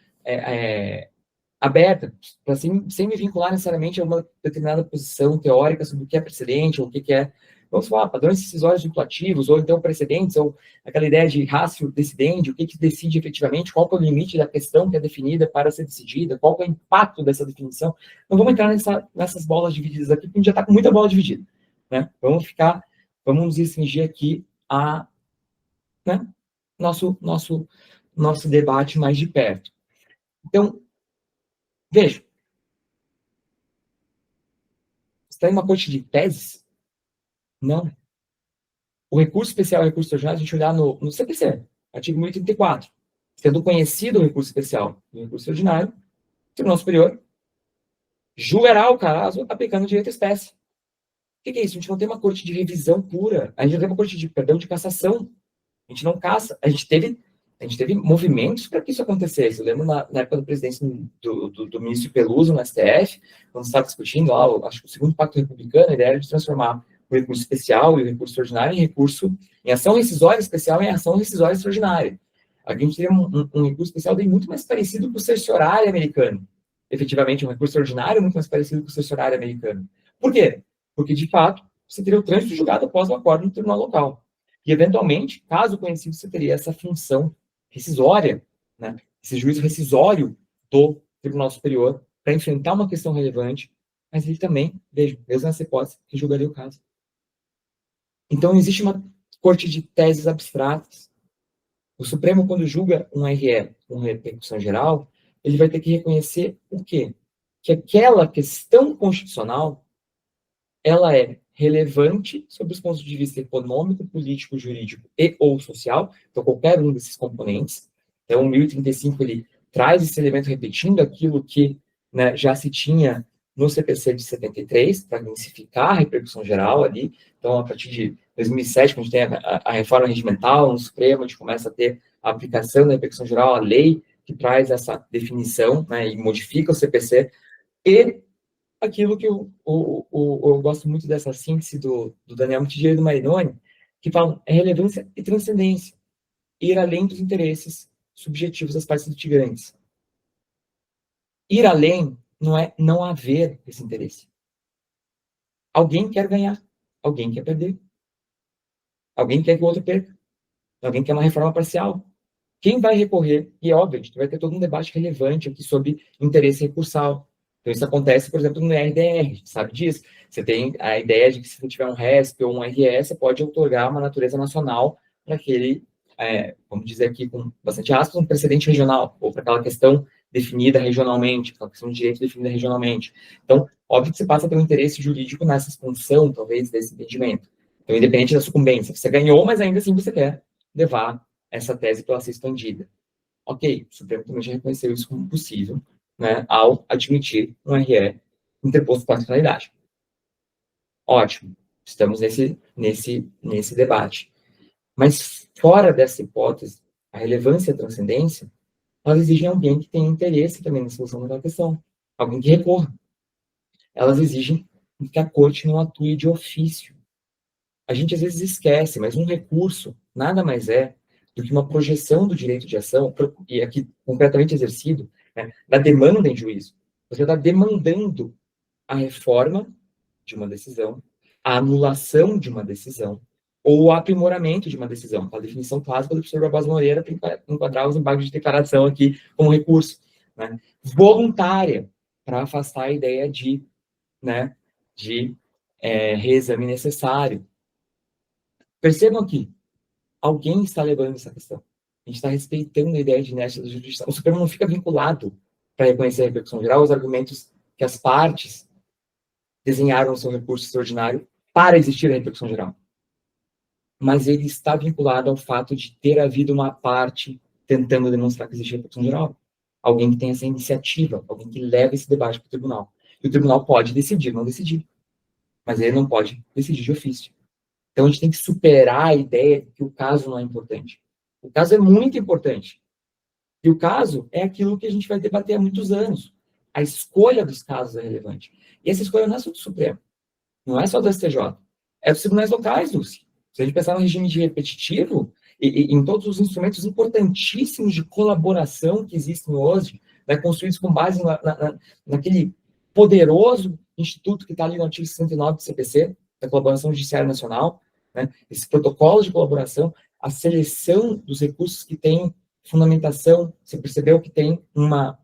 aberta, sem me vincular necessariamente a uma determinada posição teórica sobre o que é precedente, ou o que é, vamos falar, padrões decisórios vinculativos, ou então precedentes, ou aquela ideia de ratio decidendi, o que decide efetivamente, qual é o limite da questão que é definida para ser decidida, qual é o impacto dessa definição. Não vamos entrar nessas bolas divididas aqui, porque a gente já está com muita bola dividida. Né? Vamos nos restringir aqui a, né, nosso debate mais de perto. Então, veja, está em uma corte de teses? Não. o recurso especial e o recurso extraordinário, a gente olhar no CPC, artigo 1034, sendo conhecido o recurso especial e o recurso extraordinário, o Tribunal Superior julgará o caso aplicando o direito à espécie. O que é isso? A gente não tem uma corte de revisão pura, a gente não tem uma corte de, perdão, de cassação. A gente não caça. A gente teve movimentos para que isso acontecesse. Eu lembro na época da presidência do ministro Peluso no STF, quando estava discutindo lá, acho que o segundo pacto republicano, a ideia era de transformar o recurso especial e o recurso extraordinário em ação rescisória especial e em ação rescisória extraordinária. A gente teria um recurso especial bem muito mais parecido com o cerciorário americano. Efetivamente, um recurso extraordinário muito mais parecido com o cerciorário americano. Por quê? Porque, de fato, você teria o trânsito julgado após o acordo no tribunal local. E, eventualmente, caso conhecido, você teria essa função rescisória, né? Esse juízo rescisório do Tribunal Superior para enfrentar uma questão relevante, mas ele também, veja, mesmo nessa hipótese, que julgaria o caso. Então, existe uma corte de teses abstratas. O Supremo, quando julga um RE com repercussão geral, ele vai ter que reconhecer o quê? Que aquela questão constitucional ela é relevante sob os pontos de vista econômico, político, jurídico e ou social, então qualquer um desses componentes. Então, o 1035, ele traz esse elemento repetindo aquilo que, né, já se tinha no CPC de 73, para intensificar a repercussão geral ali. Então, a partir de 2007, quando a gente tem a reforma regimental no Supremo, a gente começa a ter a aplicação da repercussão geral, a lei que traz essa definição, né, e modifica o CPC, e aquilo que eu gosto muito dessa síntese do Daniel Mitidieri e do Marinoni, que falam é relevância e transcendência, ir além dos interesses subjetivos das partes litigantes. Ir além não é não haver esse interesse. Alguém quer ganhar, alguém quer perder, alguém quer que o outro perca, alguém quer uma reforma parcial. Quem vai recorrer? E é óbvio, a gente vai ter todo um debate relevante aqui sobre interesse recursal. Então, isso acontece, por exemplo, no RDR, a gente sabe disso. Você tem a ideia de que se você tiver um RESP ou um RE, você pode outorgar uma natureza nacional para aquele, vamos dizer aqui com bastante aspas, um precedente regional, ou para aquela questão definida regionalmente, aquela questão de direito definida regionalmente. Então, óbvio que você passa a ter um interesse jurídico nessa expansão, talvez, desse entendimento. Então, independente da sucumbência, você ganhou, mas ainda assim você quer levar essa tese para ela ser expandida. Ok, o Supremo também já reconheceu isso como possível, né, ao admitir um RE interposto com a nacionalidade. Ótimo, estamos nesse debate. Mas, fora dessa hipótese, a relevância e a transcendência, elas exigem alguém que tenha interesse também na solução daquela questão, alguém que recorra. Elas exigem que a corte não atue de ofício. A gente, às vezes, esquece, mas um recurso nada mais é do que uma projeção do direito de ação, e aqui concretamente exercido, né, da demanda em juízo. Você está demandando a reforma de uma decisão, a anulação de uma decisão, ou o aprimoramento de uma decisão. A definição clássica do professor Barbosa Moreira para enquadrar os embargos de declaração aqui como recurso, né, voluntária, para afastar a ideia de reexame necessário. Percebam aqui, alguém está levando essa questão. A gente está respeitando a ideia de inércia da jurisdição. O Supremo não fica vinculado para reconhecer a repercussão geral os argumentos que as partes desenharam no seu recurso extraordinário para existir a repercussão geral. Mas ele está vinculado ao fato de ter havido uma parte tentando demonstrar que existe repercussão geral. Alguém que tem essa iniciativa, alguém que leva esse debate para o tribunal. E o tribunal pode decidir, não decidir. Mas ele não pode decidir de ofício. Então, a gente tem que superar a ideia de que o caso não é importante. O caso é muito importante. E o caso é aquilo que a gente vai debater há muitos anos. A escolha dos casos é relevante. E essa escolha não é só do Supremo. Não é só do STJ. É dos tribunais locais, Lúcia. Se a gente pensar no regime de repetitivo, e em todos os instrumentos importantíssimos de colaboração que existem hoje, né, construídos com base naquele poderoso instituto que está ali no artigo 69 do CPC, da Colaboração Judiciária Nacional, né, esse protocolo de colaboração, a seleção dos recursos que tem fundamentação, você percebeu que tem uma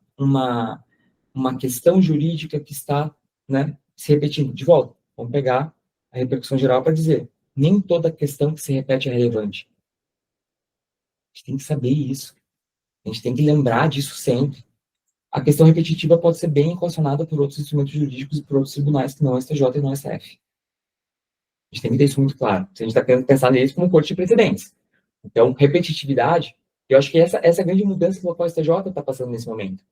questão jurídica que está, né, se repetindo. De volta, vamos pegar a repercussão geral para dizer, nem toda questão que se repete é relevante. A gente tem que saber isso. A gente tem que lembrar disso sempre. A questão repetitiva pode ser bem equacionada por outros instrumentos jurídicos e por outros tribunais que não é STJ e não é STF. A gente tem que ter isso muito claro. Se a gente está querendo pensar neles como corte de precedentes. Então, repetitividade, eu acho que essa é a grande mudança que o STJ está passando nesse momento.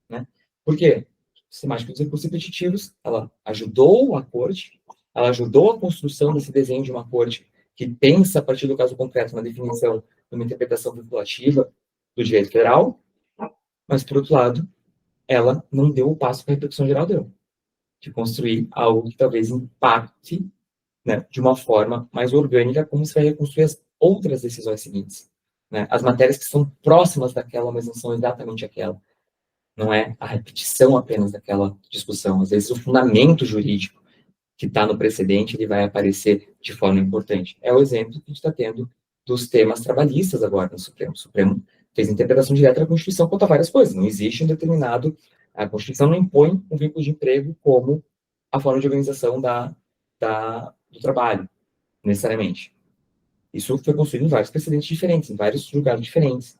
Né? Por quê? Sistemática dos recursos repetitivos, ela ajudou a corte, ela ajudou a construção desse desenho de uma corte que pensa, a partir do caso concreto, uma definição, uma interpretação vinculativa do direito federal, mas, por outro lado, ela não deu o passo que a repercussão geral deu, de construir algo que talvez impacte, né, de uma forma mais orgânica, como se vai reconstruir as outras decisões seguintes. Né? As matérias que são próximas daquela, mas não são exatamente aquela. Não é a repetição apenas daquela discussão. Às vezes, o fundamento jurídico que está no precedente, ele vai aparecer de forma importante. É o exemplo que a gente está tendo dos temas trabalhistas agora no Supremo. O Supremo fez interpretação direta da Constituição quanto a várias coisas. Não existe um determinado... A Constituição não impõe um vínculo de emprego como a forma de organização do trabalho, necessariamente. Isso foi construído em vários precedentes diferentes, em vários julgados diferentes.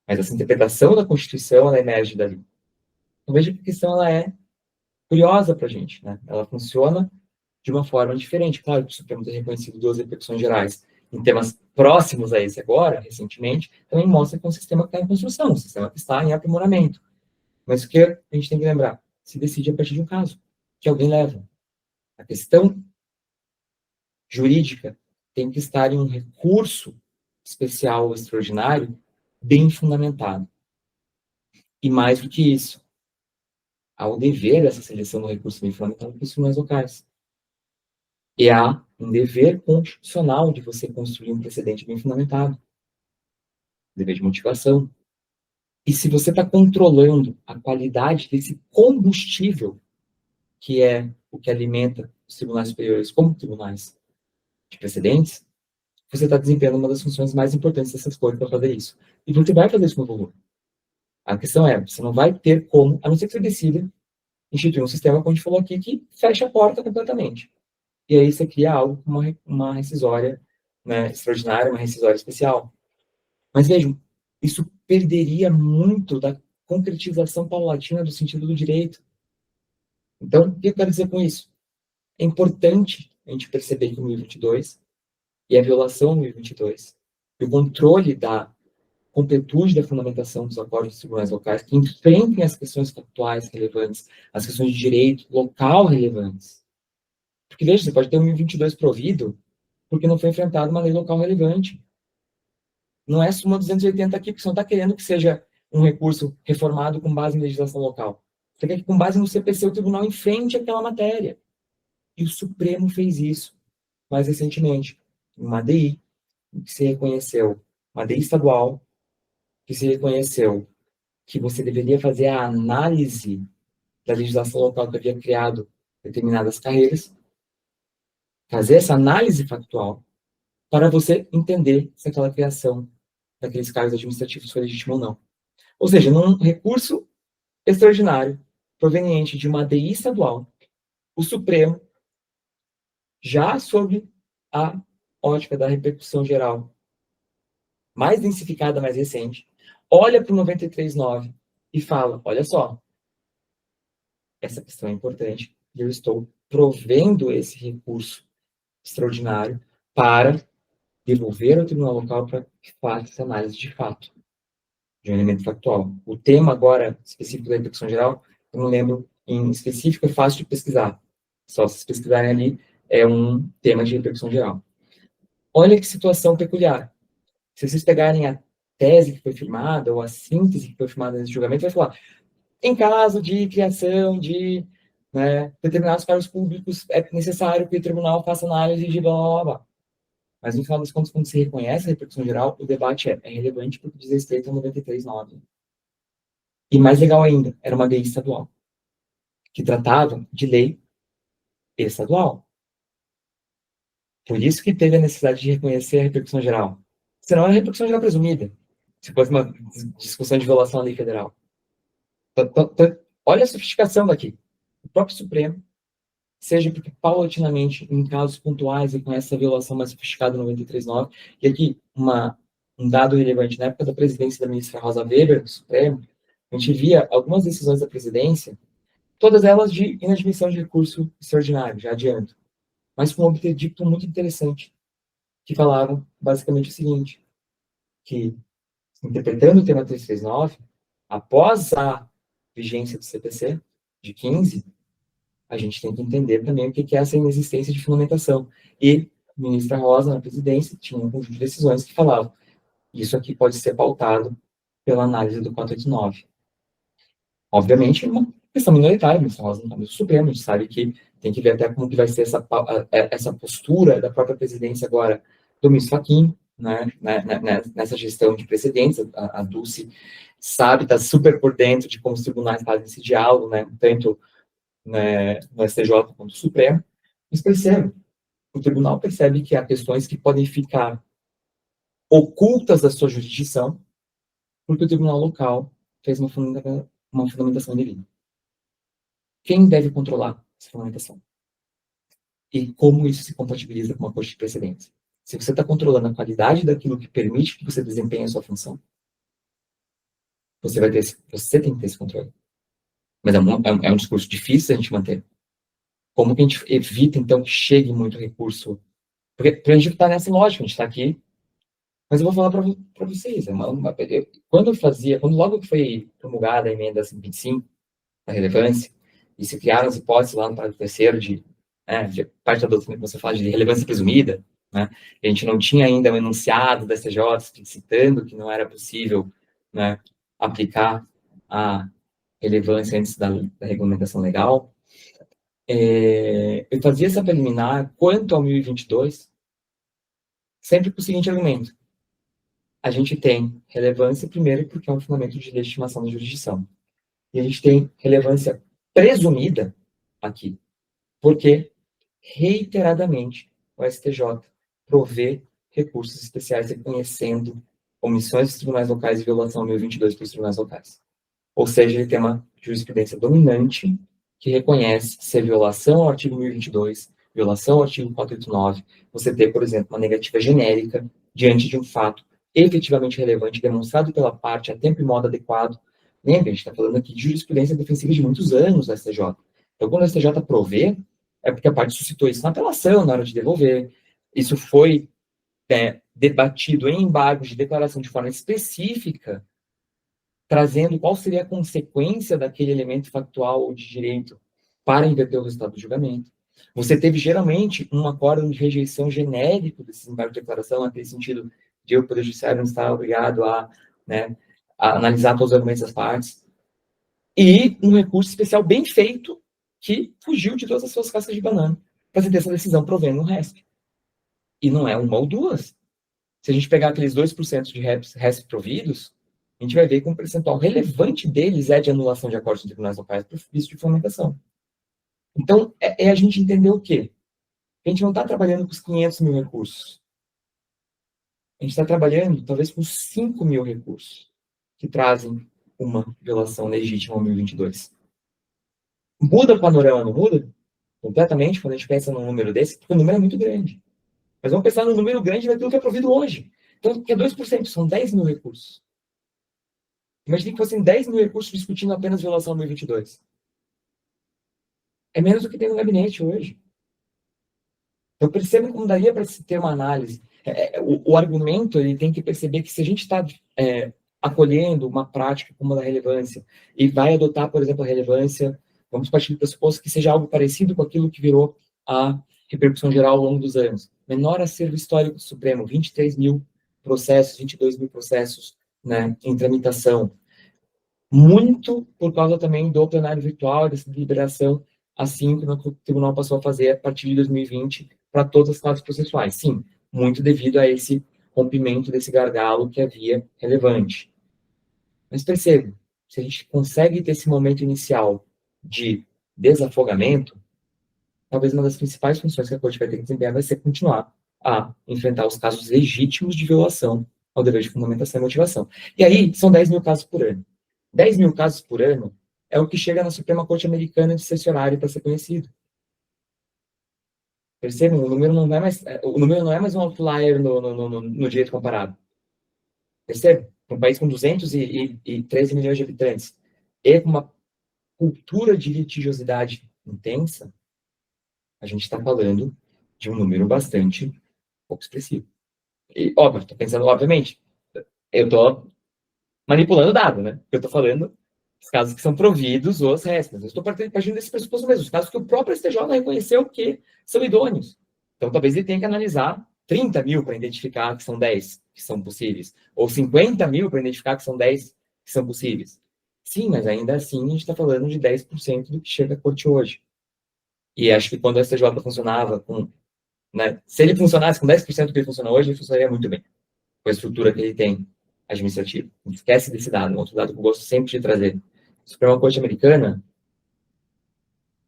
Mas essa interpretação da Constituição, ela emerge dali. Então, veja que a questão ela é curiosa para a gente, né? Ela funciona de uma forma diferente. Claro que o Supremo tem reconhecido 2 repercussões gerais em temas próximos a esse agora, recentemente, também mostra que é um sistema que está em construção, um sistema que está em aprimoramento. Mas o que a gente tem que lembrar? Se decide a partir de um caso, que alguém leva. A questão jurídica tem que estar em um recurso especial ou extraordinário bem fundamentado. E mais do que isso, há o dever dessa seleção do recurso bem fundamentado para os tribunais locais. E há um dever constitucional de você construir um precedente bem fundamentado. Dever de motivação. E se você está controlando a qualidade desse combustível, que é o que alimenta os tribunais superiores como tribunais de precedentes, você está desempenhando uma das funções mais importantes dessas coisas para fazer isso. E você vai fazer isso com volume. A questão é, você não vai ter como, a não ser que você decida instituir um sistema, como a gente falou aqui, que fecha a porta completamente. E aí você cria algo como uma rescisória, né, extraordinária, uma rescisória especial. Mas vejam, isso perderia muito da concretização paulatina do sentido do direito. Então, o que eu quero dizer com isso? É importante a gente perceber que o 1022 e a violação do 1022 e o controle da completude da fundamentação dos acordos dos tribunais locais que enfrentem as questões factuais relevantes, as questões de direito local relevantes. Porque, veja, você pode ter um 1022 provido porque não foi enfrentada uma lei local relevante. Não é súmula 280 aqui, porque você não está querendo que seja um recurso reformado com base em legislação local. Você quer que, com base no CPC, o tribunal enfrente aquela matéria. E o Supremo fez isso mais recentemente, em uma ADI, que se reconheceu, uma ADI estadual, que se reconheceu que você deveria fazer a análise da legislação local que havia criado determinadas carreiras, fazer essa análise factual, para você entender se aquela criação daqueles cargos administrativos foi legítima ou não. Ou seja, num recurso extraordinário, proveniente de uma ADI estadual, o Supremo, já sob a ótica da repercussão geral mais densificada, mais recente, olha para o 93.9 e fala, olha só, essa questão é importante e eu estou provendo esse recurso extraordinário para devolver ao tribunal local para que faça essa análise de fato, de um elemento factual. O tema agora, específico da repercussão geral, eu não lembro em específico, é fácil de pesquisar. Só se pesquisarem ali, é um tema de repercussão geral. Olha que situação peculiar. Se vocês pegarem a tese que foi firmada, ou a síntese que foi firmada nesse julgamento, vai falar, em caso de criação de, né, determinados cargos públicos, é necessário que o tribunal faça análise de blá, blá, blá. Mas, no final das contas, quando se reconhece a repercussão geral, o debate é relevante porque diz respeito ao 93.9. E mais legal ainda, era uma lei estadual, que tratava de lei estadual. Por isso que teve a necessidade de reconhecer a repercussão geral. Senão era a repercussão geral presumida, se fosse uma discussão de violação à lei federal. Olha a sofisticação daqui. O próprio Supremo, seja porque paulatinamente, em casos pontuais, e com essa violação mais sofisticada no 93.9, e aqui um dado relevante, na época da presidência da ministra Rosa Weber, do Supremo, a gente via algumas decisões da presidência, todas elas de inadmissão de recurso extraordinário, já adianto. mas com um objeto muito interessante, que falava basicamente o seguinte, que, interpretando o tema 339, após a vigência do CPC, de 15, a gente tem que entender também o que é essa inexistência de fundamentação. E a ministra Rosa, na presidência, tinha um conjunto de decisões que falavam, isso aqui pode ser pautado pela análise do 489. Obviamente, é uma questão minoritária, mas nós não estamos no Supremo, a gente sabe que tem que ver até como que vai ser essa postura da própria presidência agora do ministro Fachin, né, nessa gestão de precedentes. A Dulce sabe, está super por dentro de como os tribunais fazem esse diálogo, né, tanto, né, no STJ quanto no Supremo, mas percebe, o tribunal percebe que há questões que podem ficar ocultas da sua jurisdição, porque o tribunal local fez uma fundamentação indevida. Quem deve controlar essa fundamentação? E como isso se compatibiliza com uma corte de precedentes? Se você está controlando a qualidade daquilo que permite que você desempenhe a sua função, você tem que ter esse controle. Mas é um discurso difícil a gente manter. Como que a gente evita, então, que chegue muito recurso? Porque a gente está nessa lógica, a gente está aqui, mas eu vou falar para vocês. Quando logo que foi promulgada a emenda 125, da relevância, e se criaram as hipóteses lá no parágrafo 3º de parte da doutrina que você fala de relevância presumida, né? A gente não tinha ainda um enunciado da STJ citando que não era possível, né, aplicar a relevância antes da regulamentação legal. Eu fazia essa preliminar quanto ao 1022, sempre com o seguinte argumento. A gente tem relevância, primeiro, porque é um fundamento de legitimação da jurisdição. E a gente tem relevância presumida aqui, porque reiteradamente o STJ provê recursos especiais reconhecendo omissões dos tribunais locais e violação ao 1022 pelos tribunais locais. Ou seja, ele tem uma jurisprudência dominante que reconhece ser violação ao artigo 1022, violação ao artigo 489, você ter, por exemplo, uma negativa genérica diante de um fato efetivamente relevante, demonstrado pela parte a tempo e modo adequado. Lembra, a gente está falando aqui de jurisprudência defensiva de muitos anos da STJ. Então, quando a STJ provê, é porque a parte suscitou isso na apelação, na hora de devolver. Isso foi debatido em embargos de declaração de forma específica, trazendo qual seria a consequência daquele elemento factual ou de direito para inverter o resultado do julgamento. Você teve, geralmente, um acórdão de rejeição genérico desses embargos de declaração, naquele sentido de o Poder Judiciário não estar obrigado a analisar todos os argumentos das partes. E um recurso especial bem feito, que fugiu de todas as suas cascas de banana, para você ter essa decisão provendo um RESP. E não é uma ou duas. Se a gente pegar aqueles 2% de RESP providos, a gente vai ver que um percentual relevante deles é de anulação de acordos de tribunais locais por vício de fundamentação. Então, a gente entender o quê? A gente não está trabalhando com os 500 mil recursos. A gente está trabalhando, talvez, com 5 mil recursos que trazem uma violação legítima ao 1022. Muda o panorama, não muda? Completamente, quando a gente pensa num número desse, porque o número é muito grande. Mas vamos pensar no número grande daquilo que é provido hoje. Então, que é 2%, são 10 mil recursos. Imagine que fossem 10 mil recursos discutindo apenas violação ao 1022. É menos do que tem no gabinete hoje. Então, percebam como daria para se ter uma análise. O argumento, ele tem que perceber que se a gente está acolhendo uma prática como a da relevância e vai adotar, por exemplo, a relevância, vamos partir do pressuposto que seja algo parecido com aquilo que virou a repercussão geral ao longo dos anos. Menor acervo histórico do Supremo, 23 mil processos, 22 mil processos, né, em tramitação. Muito por causa também do plenário virtual, dessa deliberação, assim que o tribunal passou a fazer a partir de 2020 para todas as classes processuais. Sim, muito devido a esse rompimento desse gargalo que havia relevante. Mas perceba, se a gente consegue ter esse momento inicial de desafogamento, talvez uma das principais funções que a Corte vai ter que desempenhar vai ser continuar a enfrentar os casos legítimos de violação ao dever de fundamentação e motivação. E aí, são 10 mil casos por ano. 10 mil casos por ano é o que chega na Suprema Corte Americana de cessionário para ser conhecido. Percebam, o número não é mais um outlier no direito comparado. Percebe? Um país com 213 milhões de habitantes e com uma cultura de litigiosidade intensa, a gente está falando de um número bastante pouco expressivo. E, óbvio, estou pensando, obviamente, eu estou manipulando o dado, né? Eu estou falando dos casos que são providos ou as restas. Eu estou partindo desse pressuposto mesmo, os casos que o próprio STJ reconheceu que são idôneos. Então, talvez ele tenha que analisar 30 mil para identificar que são 10 que são possíveis, ou 50 mil para identificar que são 10 que são possíveis. Sim, mas ainda assim a gente está falando de 10% do que chega à corte hoje. E acho que quando o STJ funcionava com... Né, se ele funcionasse com 10% do que ele funciona hoje, ele funcionaria muito bem, com a estrutura que ele tem administrativa. Não esquece desse dado, um outro dado que eu gosto sempre de trazer. A Suprema Corte Americana,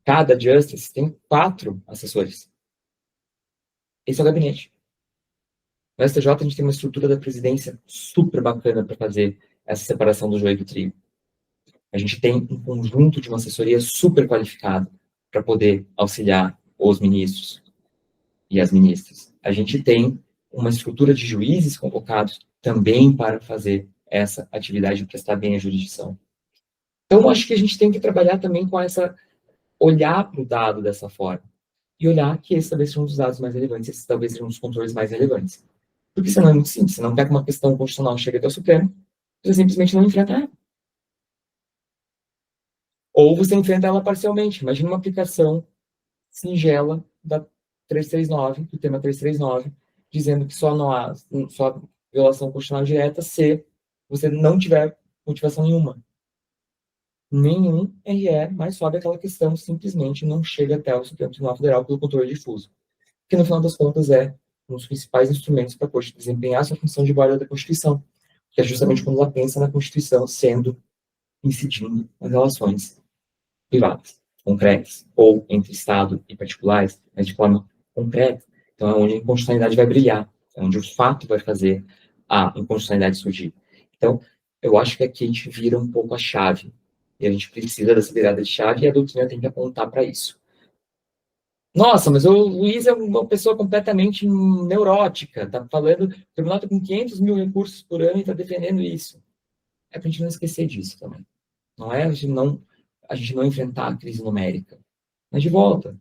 cada justice tem 4 assessores. Esse é o gabinete. No STJ, a gente tem uma estrutura da presidência super bacana para fazer essa separação do joio e do trigo. A gente tem um conjunto de uma assessoria super qualificada para poder auxiliar os ministros e as ministras. A gente tem uma estrutura de juízes convocados também para fazer essa atividade de prestar bem a jurisdição. Então, acho que a gente tem que trabalhar também com essa... olhar para o dado dessa forma. E olhar que esses talvez sejam um dos dados mais relevantes, esses talvez sejam um dos controles mais relevantes. Porque senão é muito simples. Você não quer que uma questão constitucional chegue até o Supremo, você simplesmente não enfrenta ela. Ou você enfrenta ela parcialmente. Imagina uma aplicação singela da 339, do tema 339, dizendo que só não há só violação constitucional direta se você não tiver motivação nenhuma. Nenhum RE, mas sobe aquela questão, simplesmente não chega até o Supremo Tribunal Federal pelo controle difuso. Que, no final das contas, é um dos principais instrumentos para a Corte desempenhar sua função de guarda da Constituição, que é justamente quando ela pensa na Constituição incidindo nas relações privadas, concretas, ou entre Estado e particulares, mas de forma concreta. Então, é onde a inconstitucionalidade vai brilhar, é onde o fato vai fazer a inconstitucionalidade surgir. Então, eu acho que aqui a gente vira um pouco a chave, e a gente precisa dessa virada de chave, e a doutrina tem que apontar para isso. Nossa, mas o Luiz é uma pessoa completamente neurótica, está falando, o tribunal está com 500 mil recursos por ano e está defendendo isso. É para a gente não esquecer disso também. Não é a gente não enfrentar a crise numérica. Mas de volta,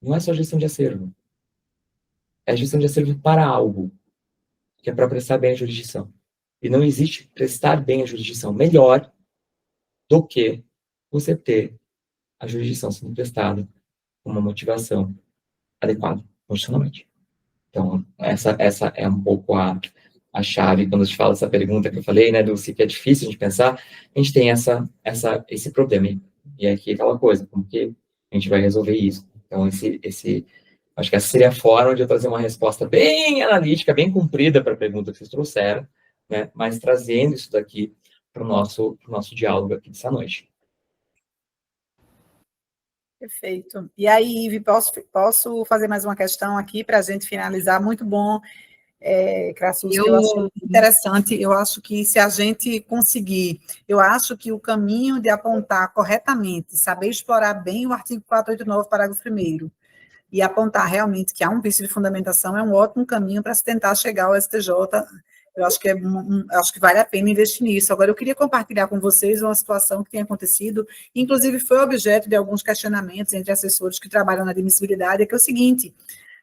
não é só gestão de acervo. É gestão de acervo para algo, que é para prestar bem a jurisdição. E não existe prestar bem a jurisdição melhor do que você ter a jurisdição sendo prestada com uma motivação adequada, constitucionalmente. Então, essa é um pouco a chave, quando a gente fala essa pergunta que eu falei, né, do se que é difícil de pensar, a gente tem esse problema. E aqui é aquela coisa, como que a gente vai resolver isso? Então, acho que essa seria a forma de eu trazer uma resposta bem analítica, bem comprida para a pergunta que vocês trouxeram, né, mas trazendo isso daqui para o nosso diálogo aqui dessa noite. Perfeito. E aí, Ive, posso fazer mais uma questão aqui para a gente finalizar? Muito bom, Crassus, eu acho interessante. Eu acho que se a gente conseguir, eu acho que o caminho de apontar corretamente, saber explorar bem o artigo 489, parágrafo 1º, e apontar realmente que há um vício de fundamentação é um ótimo caminho para se tentar chegar ao STJ. Eu acho que acho que vale a pena investir nisso. Agora, eu queria compartilhar com vocês uma situação que tem acontecido, inclusive foi objeto de alguns questionamentos entre assessores que trabalham na admissibilidade, que é o seguinte: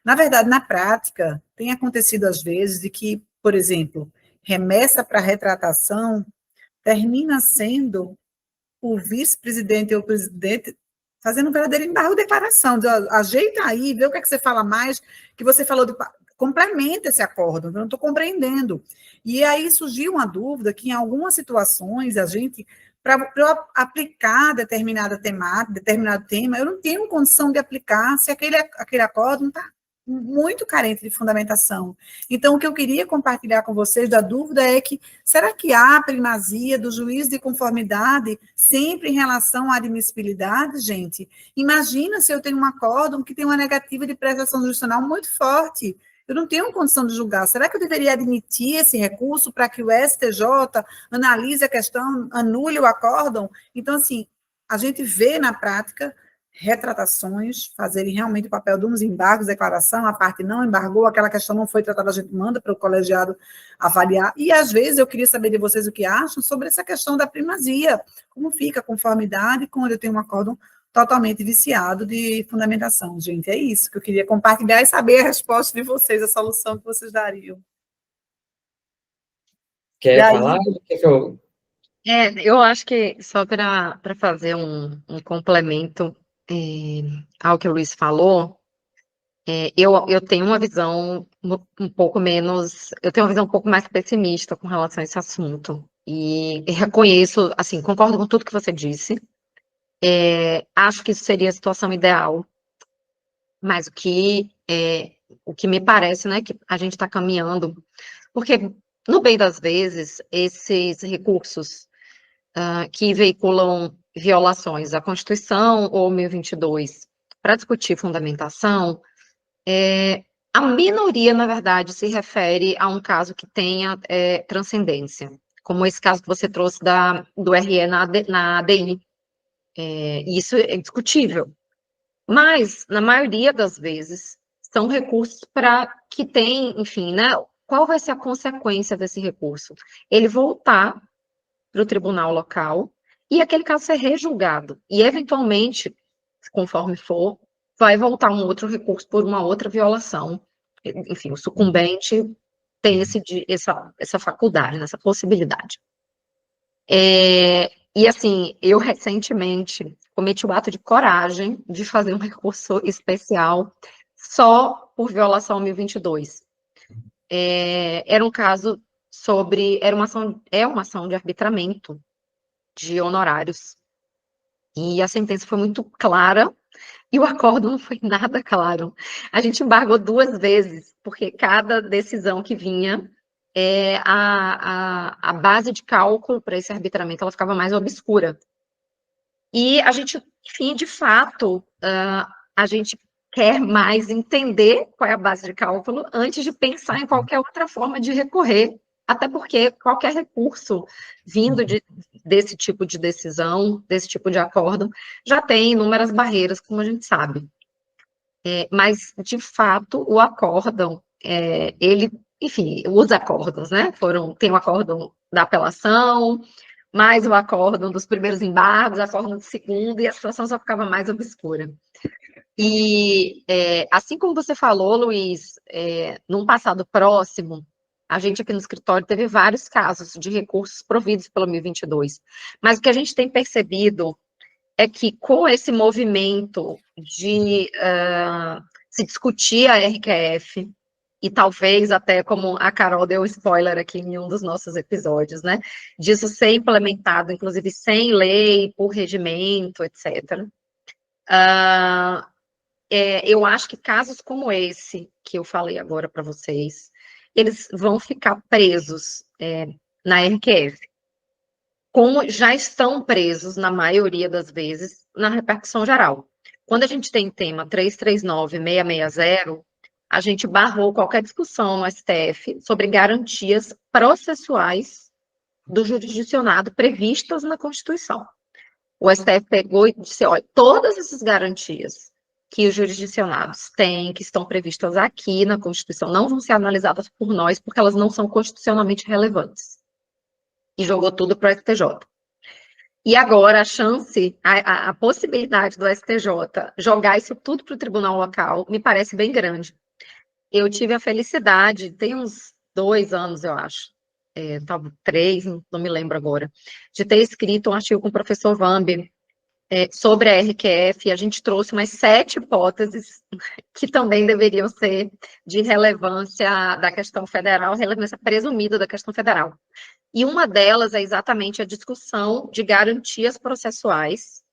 na verdade, na prática, tem acontecido às vezes de que, por exemplo, remessa para retratação termina sendo o vice-presidente ou o presidente fazendo um verdadeiro embargo de declaração, ajeita aí, vê o que é que você fala mais, que você falou complementa esse acordo, eu não estou compreendendo. E aí surgiu uma dúvida que, em algumas situações, a gente, para aplicar determinado tema, eu não tenho condição de aplicar se aquele acordo não está muito carente de fundamentação. Então, o que eu queria compartilhar com vocês da dúvida é que, será que há primazia do juiz de conformidade sempre em relação à admissibilidade, gente? Imagina se eu tenho um acórdão que tem uma negativa de prestação jurisdicional muito forte. Eu não tenho condição de julgar. Será que eu deveria admitir esse recurso para que o STJ analise a questão, anule o acórdão? Então, assim, a gente vê na prática retratações fazerem realmente o papel de uns embargos, declaração, a parte não embargou, aquela questão não foi tratada, a gente manda para o colegiado avaliar. E, às vezes, eu queria saber de vocês o que acham sobre essa questão da primazia. Como fica a conformidade quando eu tenho um acórdão totalmente viciado de fundamentação. Gente, é isso que eu queria compartilhar e saber a resposta de vocês, a solução que vocês dariam. Quer falar? Quer que eu... Eu acho que só para fazer um complemento ao que o Luiz falou, eu tenho uma visão um pouco menos, eu tenho uma visão um pouco mais pessimista com relação a esse assunto. E reconheço, assim, concordo com tudo que você disse. Acho que isso seria a situação ideal, mas o que me parece, né, que a gente está caminhando, porque no bem das vezes, esses recursos que veiculam violações à Constituição ou 1022 para discutir fundamentação, a minoria, na verdade, se refere a um caso que tenha transcendência, como esse caso que você trouxe do RE na ADI. Isso é discutível. Mas, na maioria das vezes, são recursos para que tem, enfim, né? Qual vai ser a consequência desse recurso? Ele voltar para o tribunal local e aquele caso ser rejulgado. E, eventualmente, conforme for, vai voltar um outro recurso por uma outra violação. Enfim, o sucumbente tem essa faculdade, essa possibilidade. E, assim, eu recentemente cometi o ato de coragem de fazer um recurso especial só por violação 1022. Era um caso é uma ação de arbitramento de honorários. E a sentença foi muito clara e o acordo não foi nada claro. A gente embargou 2 vezes, porque cada decisão que vinha, a base de cálculo para esse arbitramento ela ficava mais obscura. E a gente, enfim, de fato, a gente quer mais entender qual é a base de cálculo antes de pensar em qualquer outra forma de recorrer, até porque qualquer recurso vindo desse tipo de decisão, desse tipo de acordo, já tem inúmeras barreiras, como a gente sabe. Mas, de fato, o acórdão, ele, enfim, os acórdãos, né, tem o acórdão da apelação, mais o acórdão dos primeiros embargos, o acórdão do segundo, e a situação só ficava mais obscura. E, assim como você falou, Luiz, num passado próximo, a gente aqui no escritório teve vários casos de recursos providos pelo 1022, mas o que a gente tem percebido é que com esse movimento de se discutir a RQF, e talvez até como a Carol deu spoiler aqui em um dos nossos episódios, né, disso ser implementado, inclusive sem lei, por regimento, etc., eu acho que casos como esse, que eu falei agora para vocês, eles vão ficar presos na RQF, como já estão presos, na maioria das vezes, na repercussão geral. Quando a gente tem tema 339 e 660, a gente barrou qualquer discussão no STF sobre garantias processuais do jurisdicionado previstas na Constituição. O STF pegou e disse, olha, todas essas garantias que os jurisdicionados têm, que estão previstas aqui na Constituição, não vão ser analisadas por nós, porque elas não são constitucionalmente relevantes. E jogou tudo para o STJ. E agora a possibilidade do STJ jogar isso tudo para o tribunal local me parece bem grande. Eu tive a felicidade, tem uns 2 anos, eu acho, talvez 3, não me lembro agora, de ter escrito um artigo com o professor Vambi sobre a RQF, e a gente trouxe umas 7 hipóteses que também deveriam ser de relevância da questão federal, relevância presumida da questão federal. E uma delas é exatamente a discussão de garantias processuais,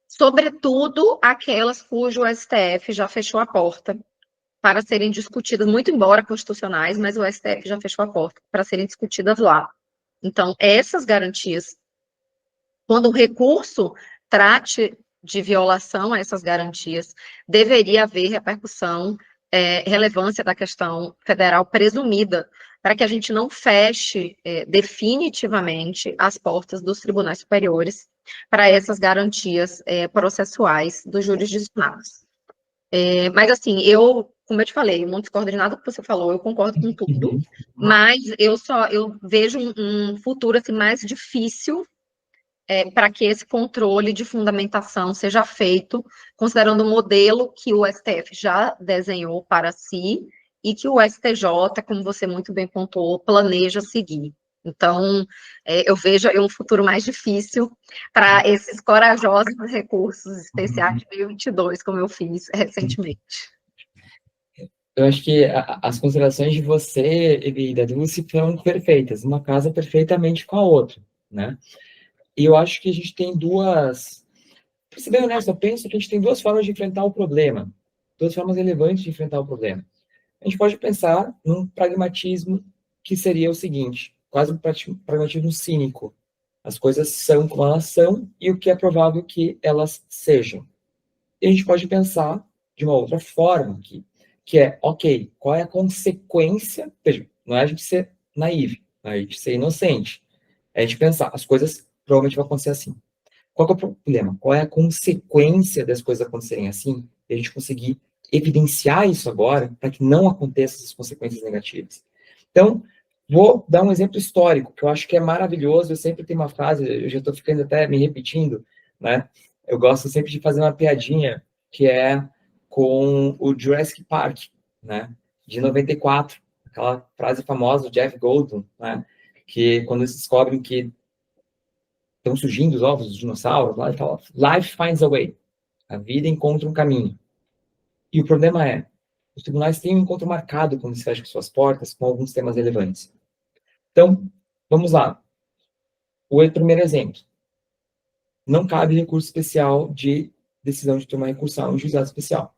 sobretudo aquelas cujo STF já fechou a porta para serem discutidas, muito embora constitucionais, mas o STF já fechou a porta para serem discutidas lá. Então, essas garantias, quando o recurso trate de violação a essas garantias, deveria haver repercussão, relevância da questão federal presumida, para que a gente não feche definitivamente as portas dos tribunais superiores para essas garantias processuais dos jurisdicionados. Mas, assim, como eu te falei, eu não discordo de nada que você falou, eu concordo com tudo, mas eu vejo um futuro assim, mais difícil para que esse controle de fundamentação seja feito, considerando o modelo que o STF já desenhou para si e que o STJ, como você muito bem pontuou, planeja seguir. Então, eu vejo aí um futuro mais difícil para esses corajosos recursos especiais de 2022, como eu fiz recentemente. Eu acho que as considerações de você e da Dulce foram perfeitas, uma casa perfeitamente com a outra, né? E eu acho que a gente tem duas... Para ser bem honesto, eu penso que a gente tem duas formas de enfrentar o problema, duas formas relevantes de enfrentar o problema. A gente pode pensar num pragmatismo que seria o seguinte, quase um pragmatismo cínico. As coisas são como elas são e o que é provável que elas sejam. E a gente pode pensar de uma outra forma aqui, que é, ok, qual é a consequência? Veja, não é a gente ser naive, não é a gente ser inocente. É a gente pensar, as coisas provavelmente vão acontecer assim. Qual é o problema? Qual é a consequência das coisas acontecerem assim? E a gente conseguir evidenciar isso agora para que não aconteçam essas consequências negativas. Então, vou dar um exemplo histórico, que eu acho que é maravilhoso. Eu sempre tenho uma frase, eu já estou ficando até me repetindo, né? Eu gosto sempre de fazer uma piadinha, que é com o Jurassic Park, né? De 94, aquela frase famosa do Jeff Goldblum, né? Que quando eles descobrem que estão surgindo os ovos dos dinossauros, lá ele fala, life finds a way. A vida encontra um caminho. E o problema é, os tribunais têm um encontro marcado quando se fecham suas portas com alguns temas relevantes. Então, vamos lá. O primeiro exemplo. Não cabe recurso especial de decisão de tomar recursal em juizado especial.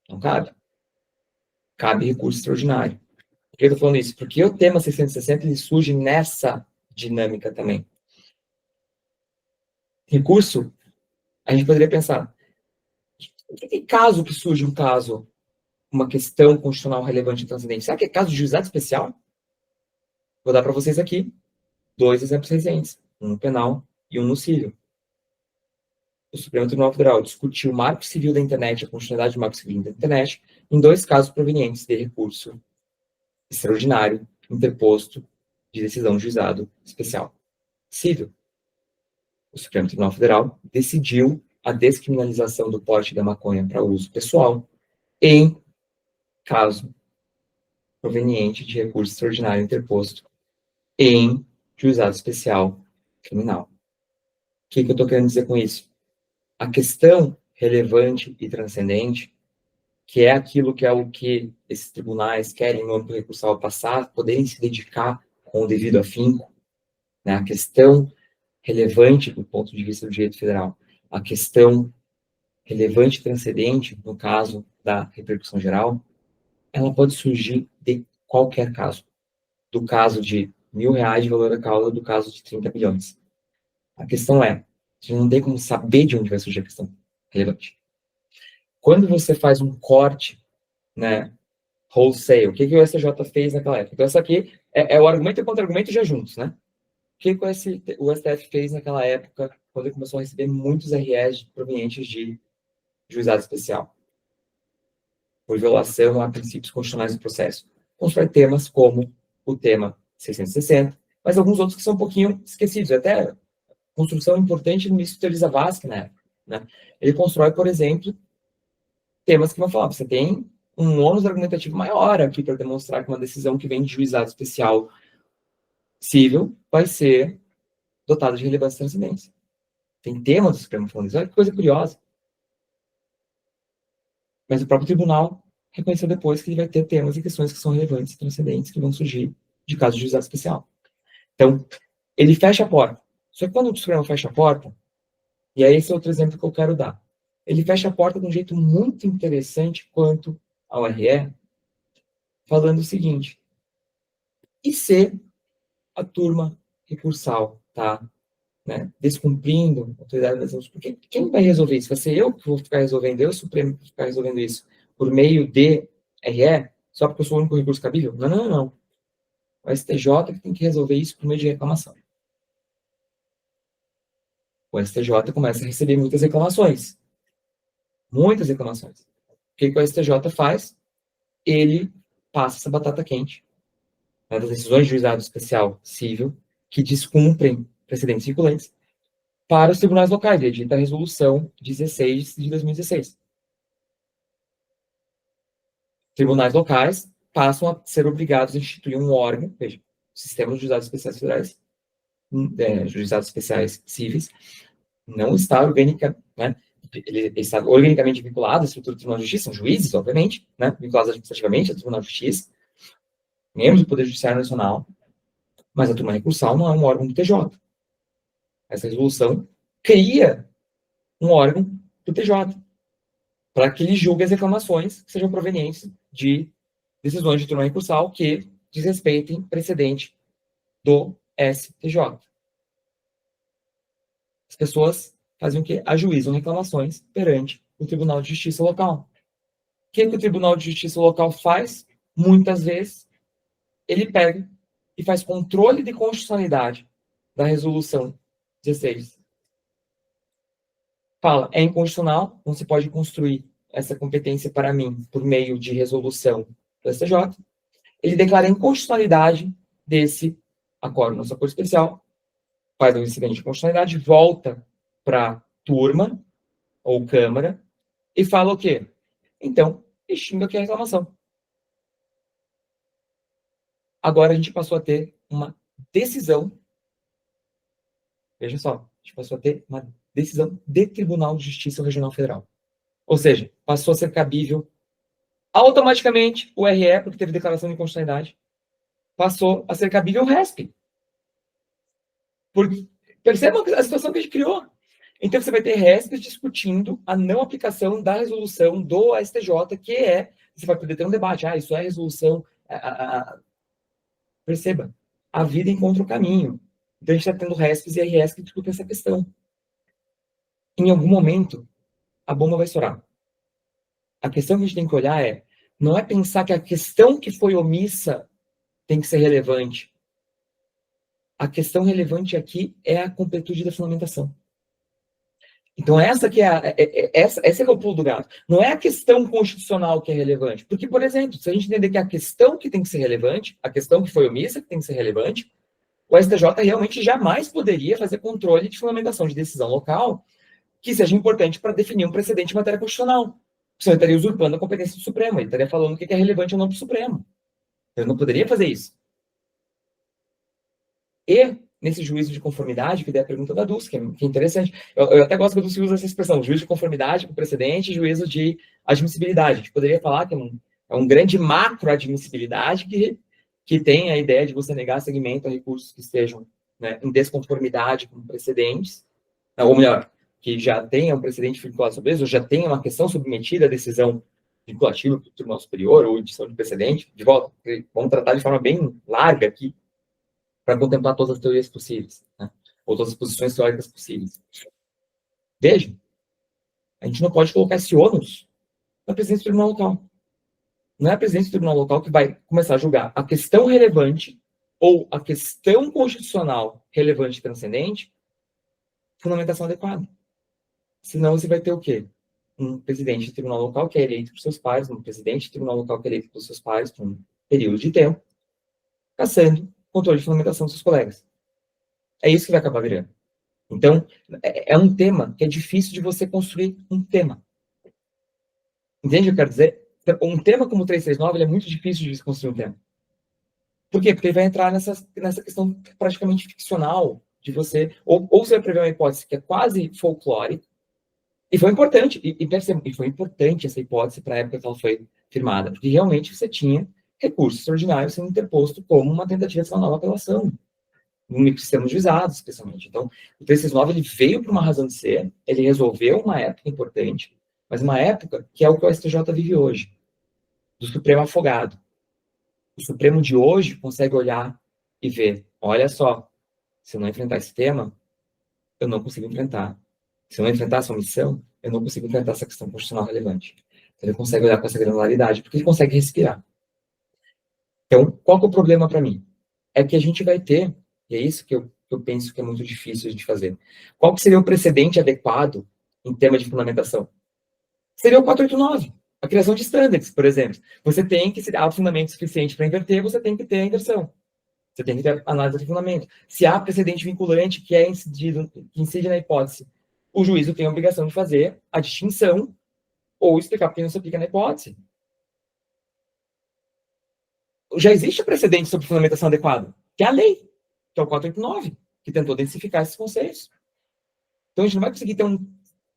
Não cabe. Cabe recurso extraordinário. Por que eu estou falando isso? Porque o tema 660 ele surge nessa dinâmica também. Recurso, a gente poderia pensar, em caso que surge um caso, uma questão constitucional relevante e transcendente, será que é caso de juizado especial? Vou dar para vocês aqui 2 exemplos recentes, um no penal e um no civil. O Supremo Tribunal Federal discutiu o marco civil da internet, a constitucionalidade do marco civil da internet, em 2 casos provenientes de recurso extraordinário interposto de decisão de juizado especial. Civil. O Supremo Tribunal Federal decidiu a descriminalização do porte da maconha para uso pessoal em caso proveniente de recurso extraordinário interposto em juizado especial criminal. O que eu estou querendo dizer com isso? A questão relevante e transcendente, que é aquilo que é o que esses tribunais querem no âmbito recursal passar, poderem se dedicar com o devido afinco, né? A questão relevante do ponto de vista do direito federal, a questão relevante e transcendente, no caso da repercussão geral, ela pode surgir de qualquer caso. Do caso de R$1.000 de valor da causa, do caso de 30 milhões. A questão é, você não tem como saber de onde vai surgir a questão relevante. Quando você faz um corte, né, wholesale, o que o STJ fez naquela época? Então, essa aqui é o argumento e contra-argumento já juntos, né? O que o STF fez naquela época, quando ele começou a receber muitos RS provenientes de juizado especial? Por violação a princípios constitucionais do processo. Constrói temas como o tema 660, mas alguns outros que são um pouquinho esquecidos. Até construção importante no ministro Teresa Vasque, na época, né? Ele constrói, por exemplo, temas que vão falar, você tem um ônus argumentativo maior aqui para demonstrar que uma decisão que vem de juizado especial civil vai ser dotada de relevância e transcendência. Tem temas do Supremo falando isso. Olha que coisa curiosa. Mas o próprio tribunal reconheceu depois que ele vai ter temas e questões que são relevantes e transcendentes que vão surgir de caso de juizado especial. Então, ele fecha a porta. Só que quando o Supremo fecha a porta, e aí esse é outro exemplo que eu quero dar, ele fecha a porta de um jeito muito interessante quanto ao RE, falando o seguinte, e se a turma recursal tá, né, descumprindo a autoridade das leis, porque quem vai resolver isso? Vai ser eu que vou ficar resolvendo, eu, o Supremo, que vou ficar resolvendo isso por meio de RE, só porque eu sou o único recurso cabível? Não. O STJ que tem que resolver isso por meio de reclamação. O STJ começa a receber muitas reclamações. Muitas reclamações. O que o STJ faz? Ele passa essa batata quente, né, das decisões de juizado especial civil que descumprem precedentes vinculantes, para os tribunais locais, edita a resolução 16 de 2016. Tribunais locais passam a ser obrigados a instituir um órgão, veja, Sistema de Juizados Especiais Federais, Juizados Especiais Cíveis, não está ele está organicamente vinculado à estrutura do Tribunal de Justiça, são juízes, obviamente, né, vinculados administrativamente ao Tribunal de Justiça, membros do Poder Judiciário Nacional, mas a turma recursal não é um órgão do TJ. Essa resolução cria um órgão do TJ, para que ele julgue as reclamações que sejam provenientes de decisões de turma recursal que desrespeitem precedente do STJ. As pessoas fazem o quê? Ajuizam reclamações perante o Tribunal de Justiça local. O que o Tribunal de Justiça local faz? Muitas vezes, ele pega e faz controle de constitucionalidade da resolução 16. Fala, é inconstitucional, não se pode construir essa competência para mim por meio de resolução do STJ. Ele declara a inconstitucionalidade desse acordo na sua Corte Especial, faz um incidente de constitucionalidade, volta para a turma ou Câmara e fala o quê? Então, extingue aqui a reclamação. Agora a gente passou a ter uma decisão, veja só, a gente passou a ter uma decisão de Tribunal de Justiça Regional Federal. Ou seja, passou a ser cabível automaticamente o RE, porque teve declaração de inconstitucionalidade, passou a ser cabível o RESP. Porque, percebam a situação que a gente criou. Então, você vai ter RESP discutindo a não aplicação da resolução do STJ, que é, você vai poder ter um debate, isso é resolução, perceba, a vida encontra o caminho. Então, a gente está tendo RESPs e RS que discutem essa questão. Em algum momento, a bomba vai estourar. A questão que a gente tem que olhar não é pensar que a questão que foi omissa tem que ser relevante. A questão relevante aqui é a completude da fundamentação. Então, esse é o pulo do gato. Não é a questão constitucional que é relevante. Porque, por exemplo, se a gente entender que a questão que tem que ser relevante, a questão que foi omissa que tem que ser relevante, o STJ realmente jamais poderia fazer controle de fundamentação de decisão local que seja importante para definir um precedente em matéria constitucional. Senão ele estaria usurpando a competência do Supremo, ele estaria falando o que é relevante ou não para o Supremo. Ele não poderia fazer isso. E, nesse juízo de conformidade, que é a pergunta da Dulce, que é interessante, eu até gosto que a Dulce usa essa expressão, juízo de conformidade com precedente e juízo de admissibilidade. A gente poderia falar que é um grande macro-admissibilidade que tem a ideia de você negar segmento a recursos que estejam, né, em desconformidade com precedentes, ou melhor, que já tenha um precedente vinculado sobre isso, ou já tenha uma questão submetida à decisão vinculativa do Tribunal Superior, ou edição de precedente, de volta, vamos tratar de forma bem larga aqui, para contemplar todas as teorias possíveis, né? Ou todas as posições teóricas possíveis. Veja, a gente não pode colocar esse ônus na presidência do tribunal local. Não é a presidência do tribunal local que vai começar a julgar a questão relevante ou a questão constitucional relevante e transcendente, fundamentação adequada. Senão você vai ter o quê? Um presidente do tribunal local que é eleito por seus pares, um presidente do tribunal local que é eleito por seus pares por um período de tempo, caçando controle de fundamentação dos seus colegas. É isso que vai acabar virando. Então, é um tema que é difícil de você construir um tema. Entende o que eu quero dizer? Um tema como o 339, ele é muito difícil de construir um tema. Por quê? Porque ele vai entrar nessa questão praticamente ficcional de você, ou você vai prever uma hipótese que é quase folclórica, e foi importante, e foi importante essa hipótese para a época que ela foi firmada, porque realmente você tinha recurso extraordinário sendo interposto como uma tentativa de uma nova apelação, no microsistema de juizados, especialmente. Então, o 369 ele veio por uma razão de ser, ele resolveu uma época importante, mas uma época que é o que o STJ vive hoje, do Supremo afogado. O Supremo de hoje consegue olhar e ver, olha só, se eu não enfrentar esse tema, eu não consigo enfrentar. Se eu não enfrentar essa omissão, eu não consigo enfrentar essa questão constitucional relevante. Então, ele consegue olhar com essa granularidade, porque ele consegue respirar. Então, qual que é o problema para mim? É que a gente vai ter, e é isso que eu penso que é muito difícil de fazer, qual que seria o precedente adequado em tema de fundamentação? Seria o 489, a criação de standards, por exemplo. Você tem que, se há fundamento suficiente para inverter, você tem que ter a inversão. Você tem que ter análise de fundamento. Se há precedente vinculante que incide na hipótese, o juízo tem a obrigação de fazer a distinção ou explicar por que não se aplica na hipótese. Já existe precedente sobre fundamentação adequada, que é a lei, que é o 489, que tentou densificar esses conceitos. Então, a gente não vai conseguir ter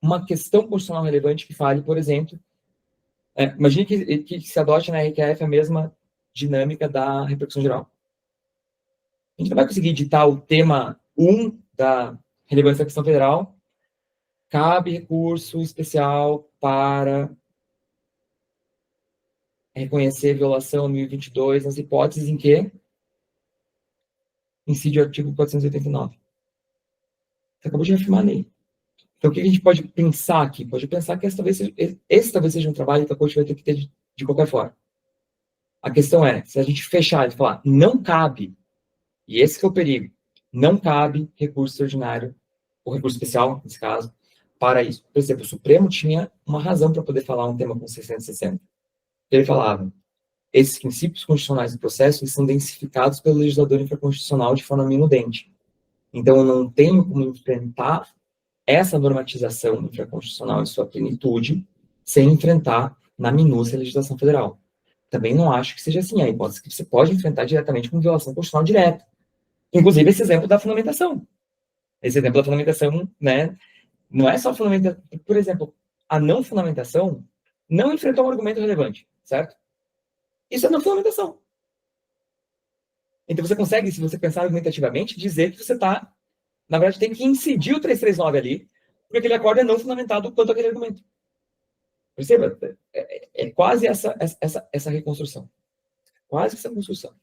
uma questão constitucional relevante que fale, por exemplo, imagine que se adote na RQF a mesma dinâmica da repercussão geral. A gente não vai conseguir editar o tema 1 da relevância da questão federal. Cabe recurso especial para reconhecer violação 1022 nas hipóteses em que incide o artigo 489. Você acabou de afirmar a lei. Então, o que a gente pode pensar aqui? Pode pensar que esse talvez seja um trabalho que a Corte vai ter que ter de qualquer forma. A questão é, se a gente fechar e falar, não cabe, e esse que é o perigo, não cabe recurso extraordinário, ou recurso especial, nesse caso, para isso. Por exemplo, o Supremo tinha uma razão para poder falar um tema com 660. Ele falava, esses princípios constitucionais do processo são densificados pelo legislador infraconstitucional de forma minudente. Então, eu não tenho como enfrentar essa normatização infraconstitucional em sua plenitude sem enfrentar na minúcia a legislação federal. Também não acho que seja assim. A hipótese que você pode enfrentar diretamente com violação constitucional direta. Inclusive, esse exemplo da fundamentação. Esse exemplo da fundamentação, né, não é só fundamentação. Por exemplo, a não fundamentação não enfrentou um argumento relevante, certo? Isso é não fundamentação. Então, você consegue, se você pensar argumentativamente, dizer que você está, na verdade, tem que incidir o 339 ali, porque aquele acordo é não fundamentado quanto àquele argumento. Perceba? É quase essa reconstrução. Quase essa construção.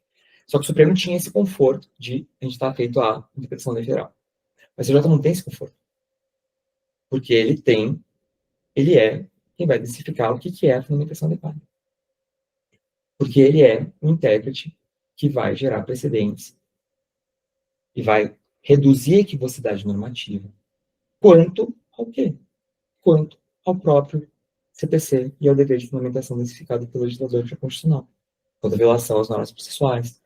Só que o Supremo tinha esse conforto de a gente estar feito a interpretação da lei federal. Mas o CJ não tem esse conforto. Porque ele é quem vai decifrar o que é a fundamentação adequada. Porque ele é um intérprete que vai gerar precedentes e vai reduzir a equivocidade normativa. Quanto ao quê? Quanto ao próprio CPC e ao dever de fundamentação densificado pelo legislador constitucional. Quanto à violação às normas processuais.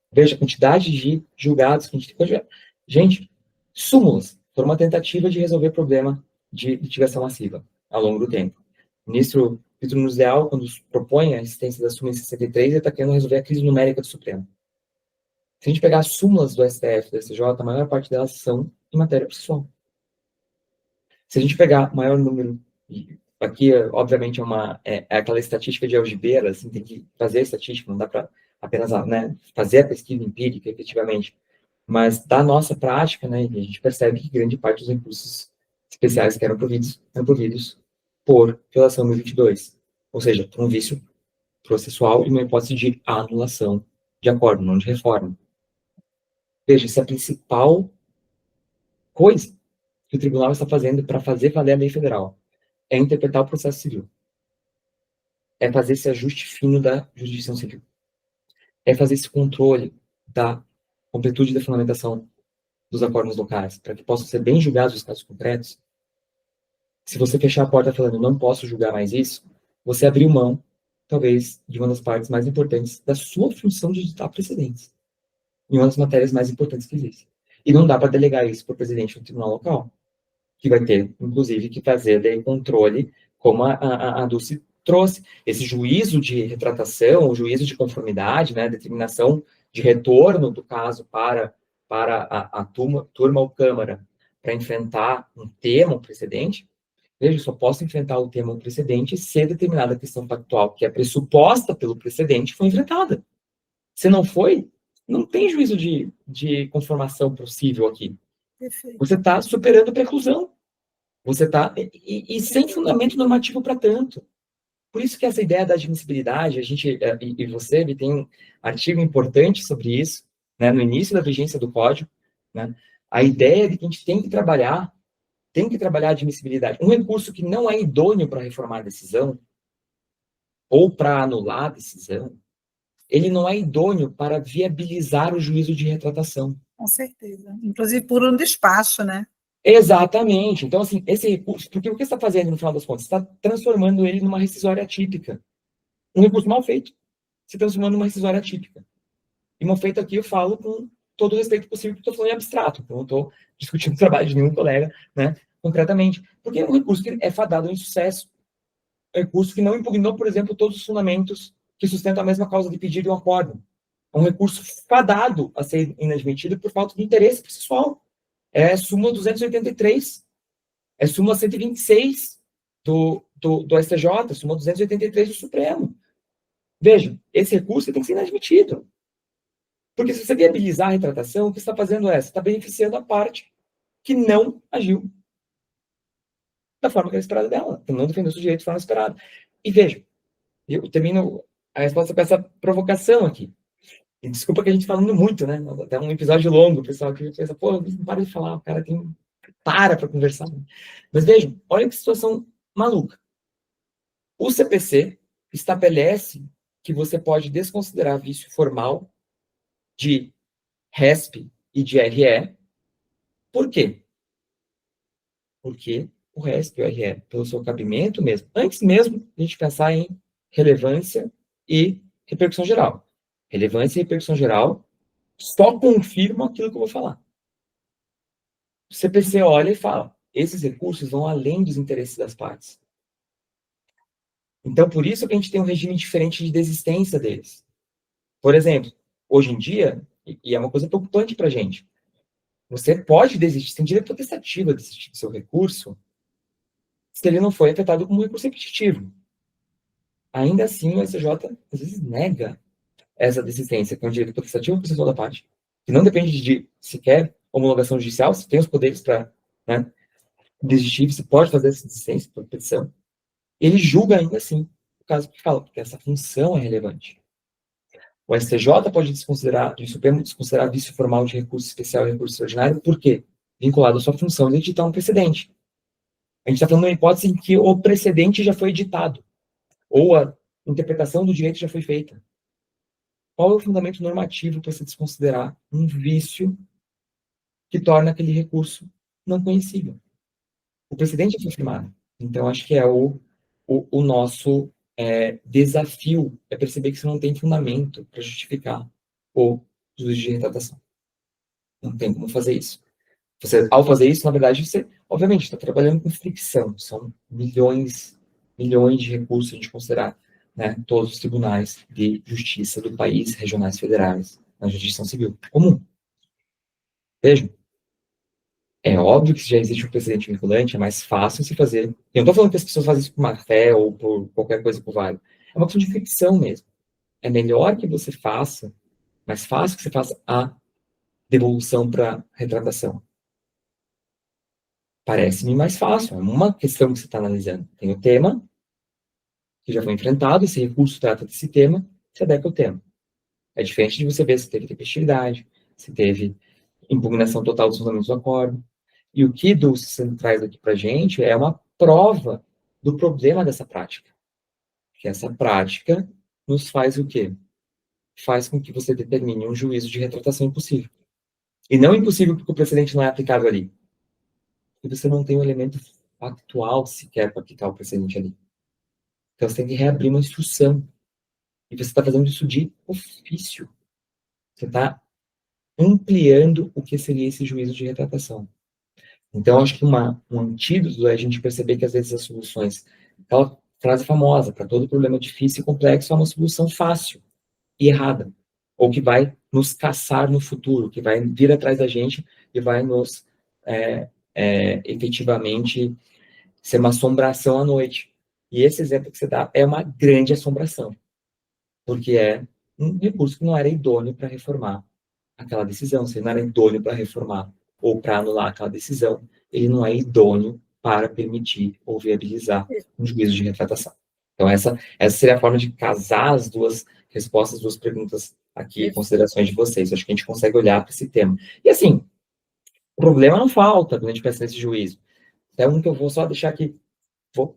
Veja a quantidade de julgados que a gente tem. Gente, súmulas foram uma tentativa de resolver problema de litigação massiva ao longo do tempo. O ministro Vitor Nunes Leal, quando propõe a existência da súmula em 63, ele está querendo resolver a crise numérica do Supremo. Se a gente pegar as súmulas do STF e do STJ, a maior parte delas são em matéria processual. Se a gente pegar o maior número, e aqui, obviamente, é aquela estatística de algibeira, assim, tem que fazer a estatística, não dá para apenas, né, fazer a pesquisa empírica, efetivamente. Mas, da nossa prática, né, a gente percebe que grande parte dos recursos especiais que eram providos por violação 1022, ou seja, por um vício processual e uma hipótese de anulação de acordo, não de reforma. Veja, essa é a principal coisa que o tribunal está fazendo para fazer valer a lei federal. É interpretar o processo civil. É fazer esse ajuste fino da jurisdição civil. É fazer esse controle da completude da fundamentação dos acordos locais, para que possam ser bem julgados os casos concretos. Se você fechar a porta falando, não posso julgar mais isso, você abriu mão, talvez, de uma das partes mais importantes da sua função de ditar precedentes. Em uma das matérias mais importantes que existe. E não dá para delegar isso para o presidente do tribunal local, que vai ter, inclusive, que fazer daí controle, como a Dulce trouxe. Esse juízo de retratação, o juízo de conformidade, né, determinação de retorno do caso para a turma ou Câmara, para enfrentar um tema, um precedente. Veja, eu só posso enfrentar o tema ou precedente se a determinada questão factual, que é pressuposta pelo precedente, foi enfrentada. Se não foi, não tem juízo de conformação possível aqui. Perfeito. Você está superando a preclusão. Você está... E sem fundamento normativo para tanto. Por isso que essa ideia da admissibilidade, a gente, e você tem um artigo importante sobre isso, né, no início da vigência do Código, né, a ideia de que a gente tem que trabalhar a admissibilidade. Um recurso que não é idôneo para reformar a decisão, ou para anular a decisão, ele não é idôneo para viabilizar o juízo de retratação. Com certeza. Inclusive por um despacho, né? Exatamente. Então, assim, esse recurso, porque o que você está fazendo, no final das contas? Você está transformando ele numa rescisória atípica. Um recurso mal feito, se transformando numa rescisória atípica. E mal feito aqui eu falo com todo o respeito possível, porque estou falando em abstrato, então não estou discutindo o trabalho de nenhum colega, né, concretamente. Porque é um recurso que é fadado em sucesso. É um recurso que não impugnou, por exemplo, todos os fundamentos que sustentam a mesma causa de pedido e um acórdão. É um recurso fadado a ser inadmitido por falta de interesse processual. É súmula 283, é súmula 126 do STJ, súmula 283 do Supremo. Veja, esse recurso tem que ser inadmitido. Porque se você viabilizar a retratação, o que você está fazendo é, você está beneficiando a parte que não agiu da forma que era esperada dela, que não defendeu o direito de forma esperada. E veja, eu termino a resposta com essa provocação aqui. E desculpa que a gente falando muito, né? Até um episódio longo, o pessoal que pensa, pô, não para de falar, o cara tem... para conversar. Mas vejam, olha que situação maluca. O CPC estabelece que você pode desconsiderar vício formal de RESP e de RE. Por quê? Porque o RESP e o RE, pelo seu cabimento mesmo, antes mesmo de a gente pensar em relevância e repercussão geral. Relevância e repercussão geral só confirmam aquilo que eu vou falar. O CPC olha e fala, esses recursos vão além dos interesses das partes. Então, por isso que a gente tem um regime diferente de desistência deles. Por exemplo, hoje em dia, e é uma coisa preocupante para a gente, você pode desistir, tem direito potestativo a desistir do seu recurso se ele não foi afetado como recurso repetitivo. Ainda assim, o STJ, às vezes, nega essa desistência, que é um direito potestativo processual da parte, que não depende de sequer homologação judicial, você tem os poderes para, né, desistir, você pode fazer essa desistência por petição. Ele julga ainda assim o caso que fala, porque essa função é relevante. O STJ pode desconsiderar, o Supremo desconsiderar vício formal de recurso especial e recurso extraordinário, por quê? Vinculado à sua função de editar um precedente. A gente está falando de uma hipótese em que o precedente já foi editado, ou a interpretação do direito já foi feita. Qual é o fundamento normativo para se desconsiderar um vício que torna aquele recurso não conhecível? O precedente já foi firmado. Então, acho que é o nosso desafio é perceber que isso não tem fundamento para justificar o juízo de retratação. Não tem como fazer isso. Você, ao fazer isso, na verdade, você, obviamente, está trabalhando com fricção. São milhões de recursos a gente considerar, né, todos os tribunais de justiça do país, regionais federais, na jurisdição civil comum. Vejam, é óbvio que se já existe um precedente vinculante, é mais fácil se fazer. Eu não estou falando que as pessoas fazem isso por má fé ou por qualquer coisa por válido. É uma questão de fricção mesmo. É melhor que você faça, mais fácil que você faça a devolução para retratação. Parece-me mais fácil. É uma questão que você está analisando. Tem o tema, que já foi enfrentado, esse recurso trata desse tema, você adequa o tema. É diferente de você ver se teve tempestividade, se teve impugnação total dos fundamentos do acordo. E o que Dulce traz aqui para a gente é uma prova do problema dessa prática. Que essa prática nos faz o quê? Faz com que você determine um juízo de retratação impossível. E não impossível porque o precedente não é aplicável ali. Porque você não tem um elemento factual sequer para aplicar o precedente ali. Então você tem que reabrir uma instrução. E você está fazendo isso de ofício. Você está ampliando o que seria esse juízo de retratação. Então, acho que um antídoto é a gente perceber que, às vezes, as soluções... Aquela frase famosa, para todo problema difícil e complexo, há uma solução fácil e errada. Ou que vai nos caçar no futuro, que vai vir atrás da gente e vai nos, efetivamente, ser uma assombração à noite. E esse exemplo que você dá é uma grande assombração. Porque é um recurso que não era idôneo para reformar aquela decisão. Se ele não era idôneo para reformar ou para anular aquela decisão, ele não é idôneo para permitir ou viabilizar um juízo de retratação. Então, essa seria a forma de casar as duas respostas, as duas perguntas aqui, considerações de vocês. Eu acho que a gente consegue olhar para esse tema. E, assim, o problema não falta quando a gente pensa nesse juízo. É um que eu vou só deixar aqui,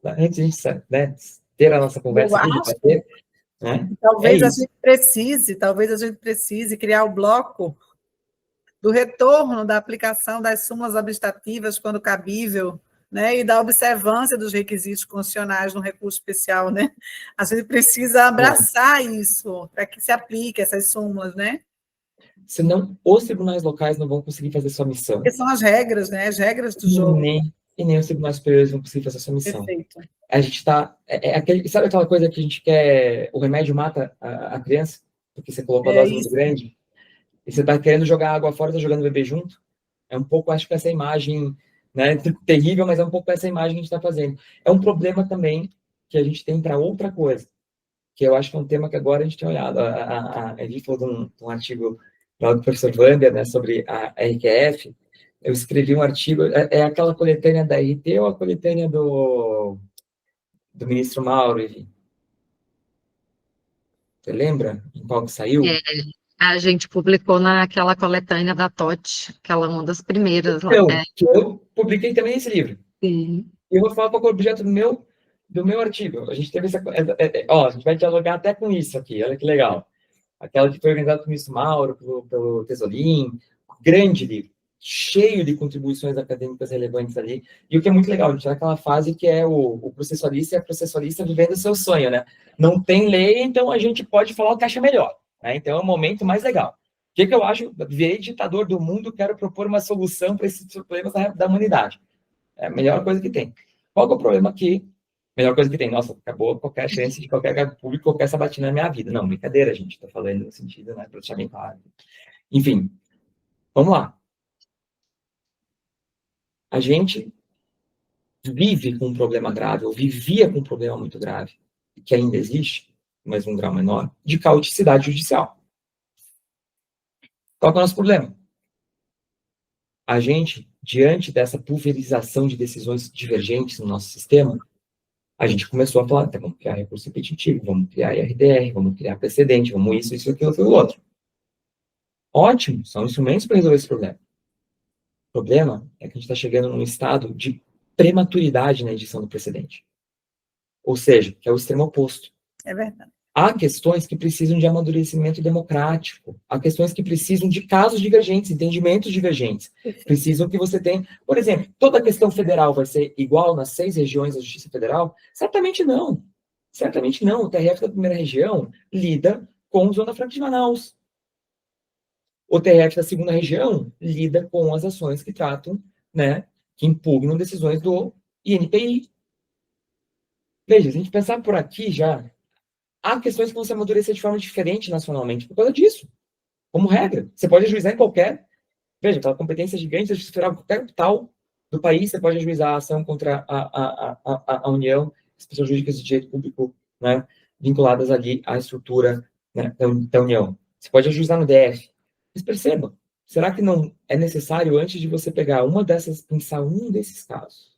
antes de a gente, né, ter a nossa conversa aqui, debater, né? Talvez a gente precise criar o bloco do retorno da aplicação das súmulas abstrativas quando cabível, né, e da observância dos requisitos constitucionais no recurso especial, né? A gente precisa abraçar isso para que se aplique essas súmulas, né? senão os tribunais locais não vão conseguir fazer sua missão. Porque são as regras, né? As regras do jogo. E nem os tribunais superiores vão conseguir fazer sua missão. Perfeito. A gente está... sabe aquela coisa que a gente quer... O remédio mata a criança? Porque você colocou a dose muito grande? E você está querendo jogar água fora, está jogando o bebê junto? É um pouco, acho que essa imagem, né, terrível, mas é um pouco essa imagem que a gente está fazendo. É um problema também que a gente tem para outra coisa, que eu acho que é um tema que agora a gente tem olhado. A Evi falou de um artigo lá do professor Wander, né, sobre a RQF. Eu escrevi um artigo, é aquela coletânea da RT ou a coletânea do ministro Mauro, Evi? Você lembra em qual que saiu? A gente publicou naquela coletânea da TOT, aquela uma das primeiras. Então, que eu publiquei também esse livro. Sim. E eu vou falar qual é o objeto do meu artigo. A gente teve essa... a gente vai dialogar até com isso aqui, olha que legal. Aquela que foi organizada pelo ministro Mauro, pelo Tesolim, grande livro, cheio de contribuições acadêmicas relevantes ali. E o que é muito legal, a gente está naquela fase que é o processualista e a processualista vivendo o seu sonho, né? Não tem lei, então a gente pode falar o que acha melhor. Né? Então é o momento mais legal. O que eu acho? Virei ditador do mundo, quero propor uma solução para esses problemas da humanidade. É a melhor coisa que tem. Qual que é o problema aqui? Melhor coisa que tem. Nossa, acabou qualquer chance de qualquer cargo público, qualquer sabatina na minha vida. Não, brincadeira, gente. Estou falando no sentido, né? Para deixar bem claro. Enfim, vamos lá. A gente vive com um problema grave, ou vivia com um problema muito grave, que ainda existe, mas um grau menor, de caoticidade judicial. Qual que é o nosso problema? A gente, diante dessa pulverização de decisões divergentes no nosso sistema, a gente começou a falar, então, vamos criar recurso repetitivo, vamos criar IRDR, vamos criar precedente, vamos isso, aquilo, outro. Ótimo, são instrumentos para resolver esse problema. O problema é que a gente está chegando num estado de prematuridade na edição do precedente. Ou seja, que é o extremo oposto. É verdade. Há questões que precisam de amadurecimento democrático. Há questões que precisam de casos divergentes, entendimentos divergentes. Precisam que você tenha... Por exemplo, toda a questão federal vai ser igual nas 6 regiões da Justiça Federal? Certamente não. Certamente não. O TRF da primeira região lida com Zona Franca de Manaus. O TRF da segunda região lida com as ações que tratam, né, que impugnam decisões do INPI. Veja, se a gente pensar por aqui já, há questões que vão se amadurecer de forma diferente nacionalmente por causa disso. Como regra. Você pode ajuizar em qualquer... Veja, aquela competência gigante da Justiça Federal, qualquer capital do país, você pode ajuizar a ação contra a União, as pessoas jurídicas de direito público, né, vinculadas ali à estrutura, né, da União. Você pode ajuizar no DF. Mas percebam, será que não é necessário, antes de você pegar pensar um desses casos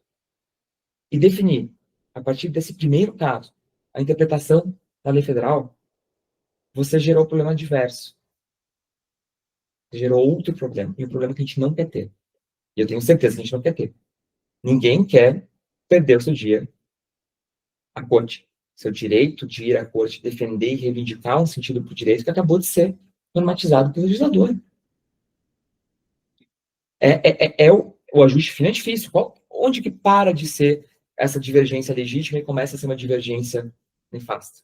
e definir, a partir desse primeiro caso, a interpretação da lei federal, você gerou um problema diverso. Você gerou outro problema, e um problema que a gente não quer ter. E eu tenho certeza que a gente não quer ter. Ninguém quer perder o seu dia à corte. Seu direito de ir à corte, defender e reivindicar um sentido para o direito que acabou de ser normatizado pelo legislador. O ajuste fino é difícil. Onde que para de ser essa divergência legítima e começa a ser uma divergência nefasta?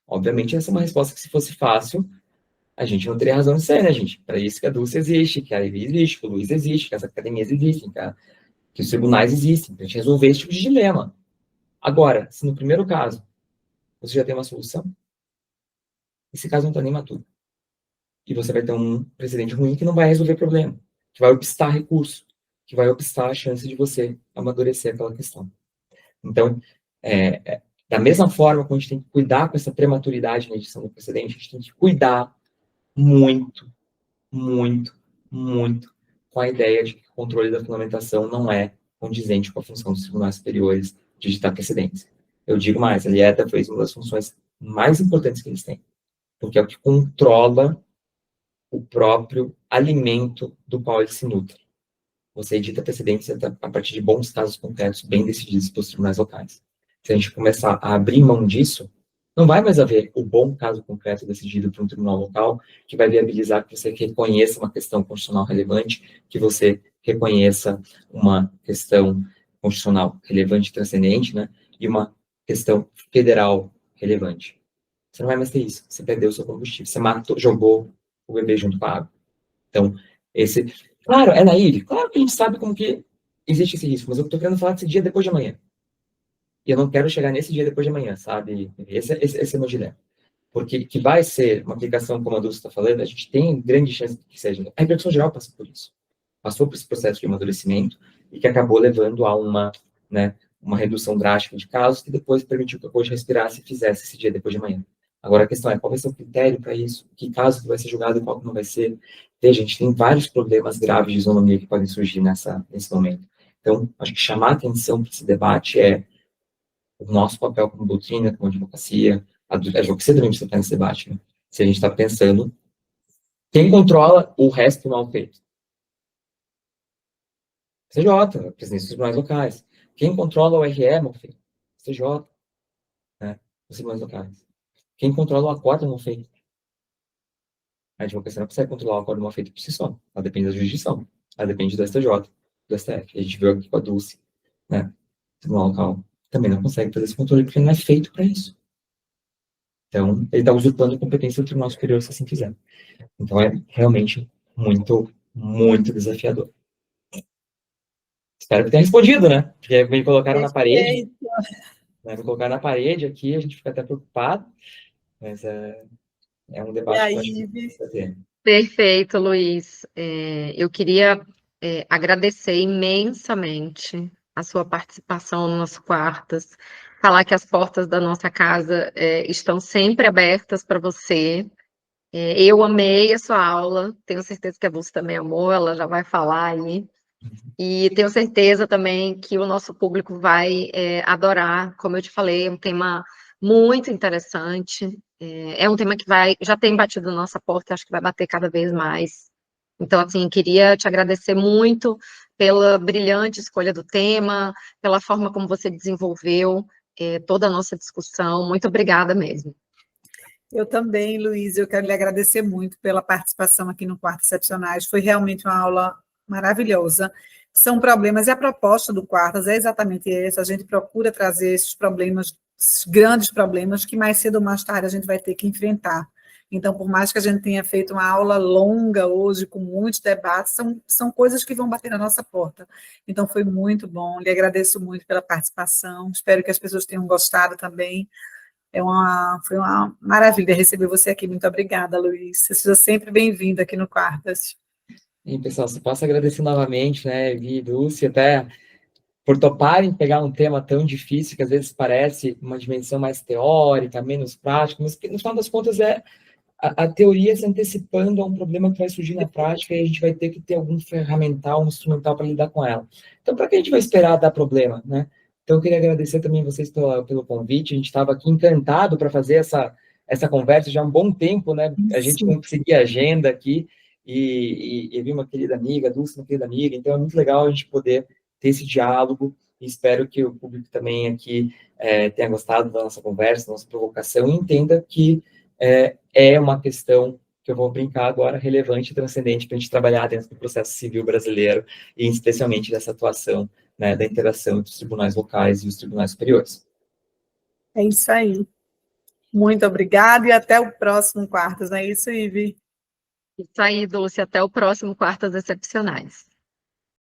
Obviamente, essa é uma resposta que, se fosse fácil, a gente não teria razão de ser, né, gente? Para isso que a Dulce existe, que a Levi existe, que o Luiz existe, que as academias existem, que os tribunais existem, para a gente resolver esse tipo de dilema. Agora, se no primeiro caso você já tem uma solução, esse caso não está nem maturo. E você vai ter um precedente ruim que não vai resolver o problema, que vai obstar recurso, que vai obstar a chance de você amadurecer aquela questão. Então, da mesma forma que a gente tem que cuidar com essa prematuridade na edição do precedente, a gente tem que cuidar muito, muito, muito com a ideia de que o controle da fundamentação não é condizente com a função dos tribunais superiores de ditar precedentes. Eu digo mais, a LIETA fez uma das funções mais importantes que eles têm, porque é o que controla o próprio alimento do qual ele se nutre. Você edita precedentes a partir de bons casos concretos, bem decididos pelos tribunais locais. Se a gente começar a abrir mão disso, não vai mais haver o bom caso concreto decidido por um tribunal local que vai viabilizar que você reconheça uma questão constitucional relevante, que você reconheça uma questão constitucional relevante e transcendente, né, e uma questão federal relevante. Você não vai mais ter isso. Você perdeu o seu combustível. Você matou, jogou o bebê junto com a água. Então, claro, é naive, claro que a gente sabe como que existe esse risco, mas eu estou querendo falar desse dia depois de amanhã. E eu não quero chegar nesse dia depois de amanhã, sabe? Esse é o meu dilema. Porque que vai ser uma aplicação, como a Dulce está falando, a gente tem grande chance de que seja. A reprodução geral passou por isso. Passou por esse processo de amadurecimento e que acabou levando a uma redução drástica de casos que depois permitiu que a coxa respirasse e fizesse esse dia depois de amanhã. Agora a questão é, qual vai ser o critério para isso? Que caso que vai ser julgado e qual que não vai ser? Veja, a gente tem vários problemas graves de isonomia que podem surgir nesse momento. Então, acho que chamar a atenção para esse debate é o nosso papel como doutrina, como advocacia. A advocacia também precisa estar nesse debate, né? Se a gente está pensando, quem controla o resto mal feito? CJ, presidência dos tribunais locais. Quem controla o RE mal feito? CJ, né? Os tribunais locais. Quem controla o acordo mal feito? A advocacia não consegue controlar o acordo mal feito por si só. Ela depende da jurisdição. Ela depende do STJ, do STF. A gente viu aqui com a Dulce, né? O tribunal local também não consegue fazer esse controle porque não é feito para isso. Então, ele está usurpando a competência do Tribunal Superior se assim quiser. Então, é realmente muito, muito desafiador. Espero que tenha respondido, né? Porque me colocaram na parede. Né? Me colocaram na parede aqui, a gente fica até preocupado, mas é um debate que eu acho que precisa ter. Perfeito, Luiz. Eu queria agradecer imensamente a sua participação no nosso Quartas, falar que as portas da nossa casa estão sempre abertas para você. Eu amei a sua aula, tenho certeza que a Dulce também amou, ela já vai falar aí. E tenho certeza também que o nosso público vai adorar, como eu te falei, é um tema muito interessante, é um tema que já tem batido na nossa porta, acho que vai bater cada vez mais. Então, assim, queria te agradecer muito pela brilhante escolha do tema, pela forma como você desenvolveu toda a nossa discussão. Muito obrigada mesmo. Eu também, Luiz, eu quero lhe agradecer muito pela participação aqui no Quarto Excepcionais. Foi realmente uma aula maravilhosa. São problemas, e a proposta do Quartas é exatamente essa, a gente procura trazer esses problemas, esses grandes problemas, que mais cedo ou mais tarde a gente vai ter que enfrentar. Então, por mais que a gente tenha feito uma aula longa hoje, com muitos debates, são coisas que vão bater na nossa porta. Então, foi muito bom, lhe agradeço muito pela participação, espero que as pessoas tenham gostado também. Foi uma maravilha receber você aqui. Muito obrigada, Luiz. Você seja sempre bem-vindo aqui no Quartas. E, pessoal, só posso agradecer novamente, né, Vi e Dulce, até por toparem pegar um tema tão difícil, que às vezes parece uma dimensão mais teórica, menos prática, mas que, no final das contas, a teoria se antecipando a um problema que vai surgir na prática e a gente vai ter que ter algum ferramental, um instrumental para lidar com ela. Então, para que a gente vai esperar dar problema, né? Então, eu queria agradecer também vocês pelo convite. A gente estava aqui encantado para fazer essa conversa já há um bom tempo, né? A gente não seguia agenda aqui e vi uma querida amiga, Dulce, uma querida amiga. Então, é muito legal a gente poder ter esse diálogo e espero que o público também aqui tenha gostado da nossa conversa, da nossa provocação e entenda que é uma questão que eu vou brincar agora, relevante e transcendente para a gente trabalhar dentro do processo civil brasileiro e especialmente dessa atuação, né, da interação entre os tribunais locais e os tribunais superiores. É isso aí. Muito obrigada e até o próximo Quartas, não é isso, Ivi? Isso aí, Dulce, até o próximo Quartas Excepcionais.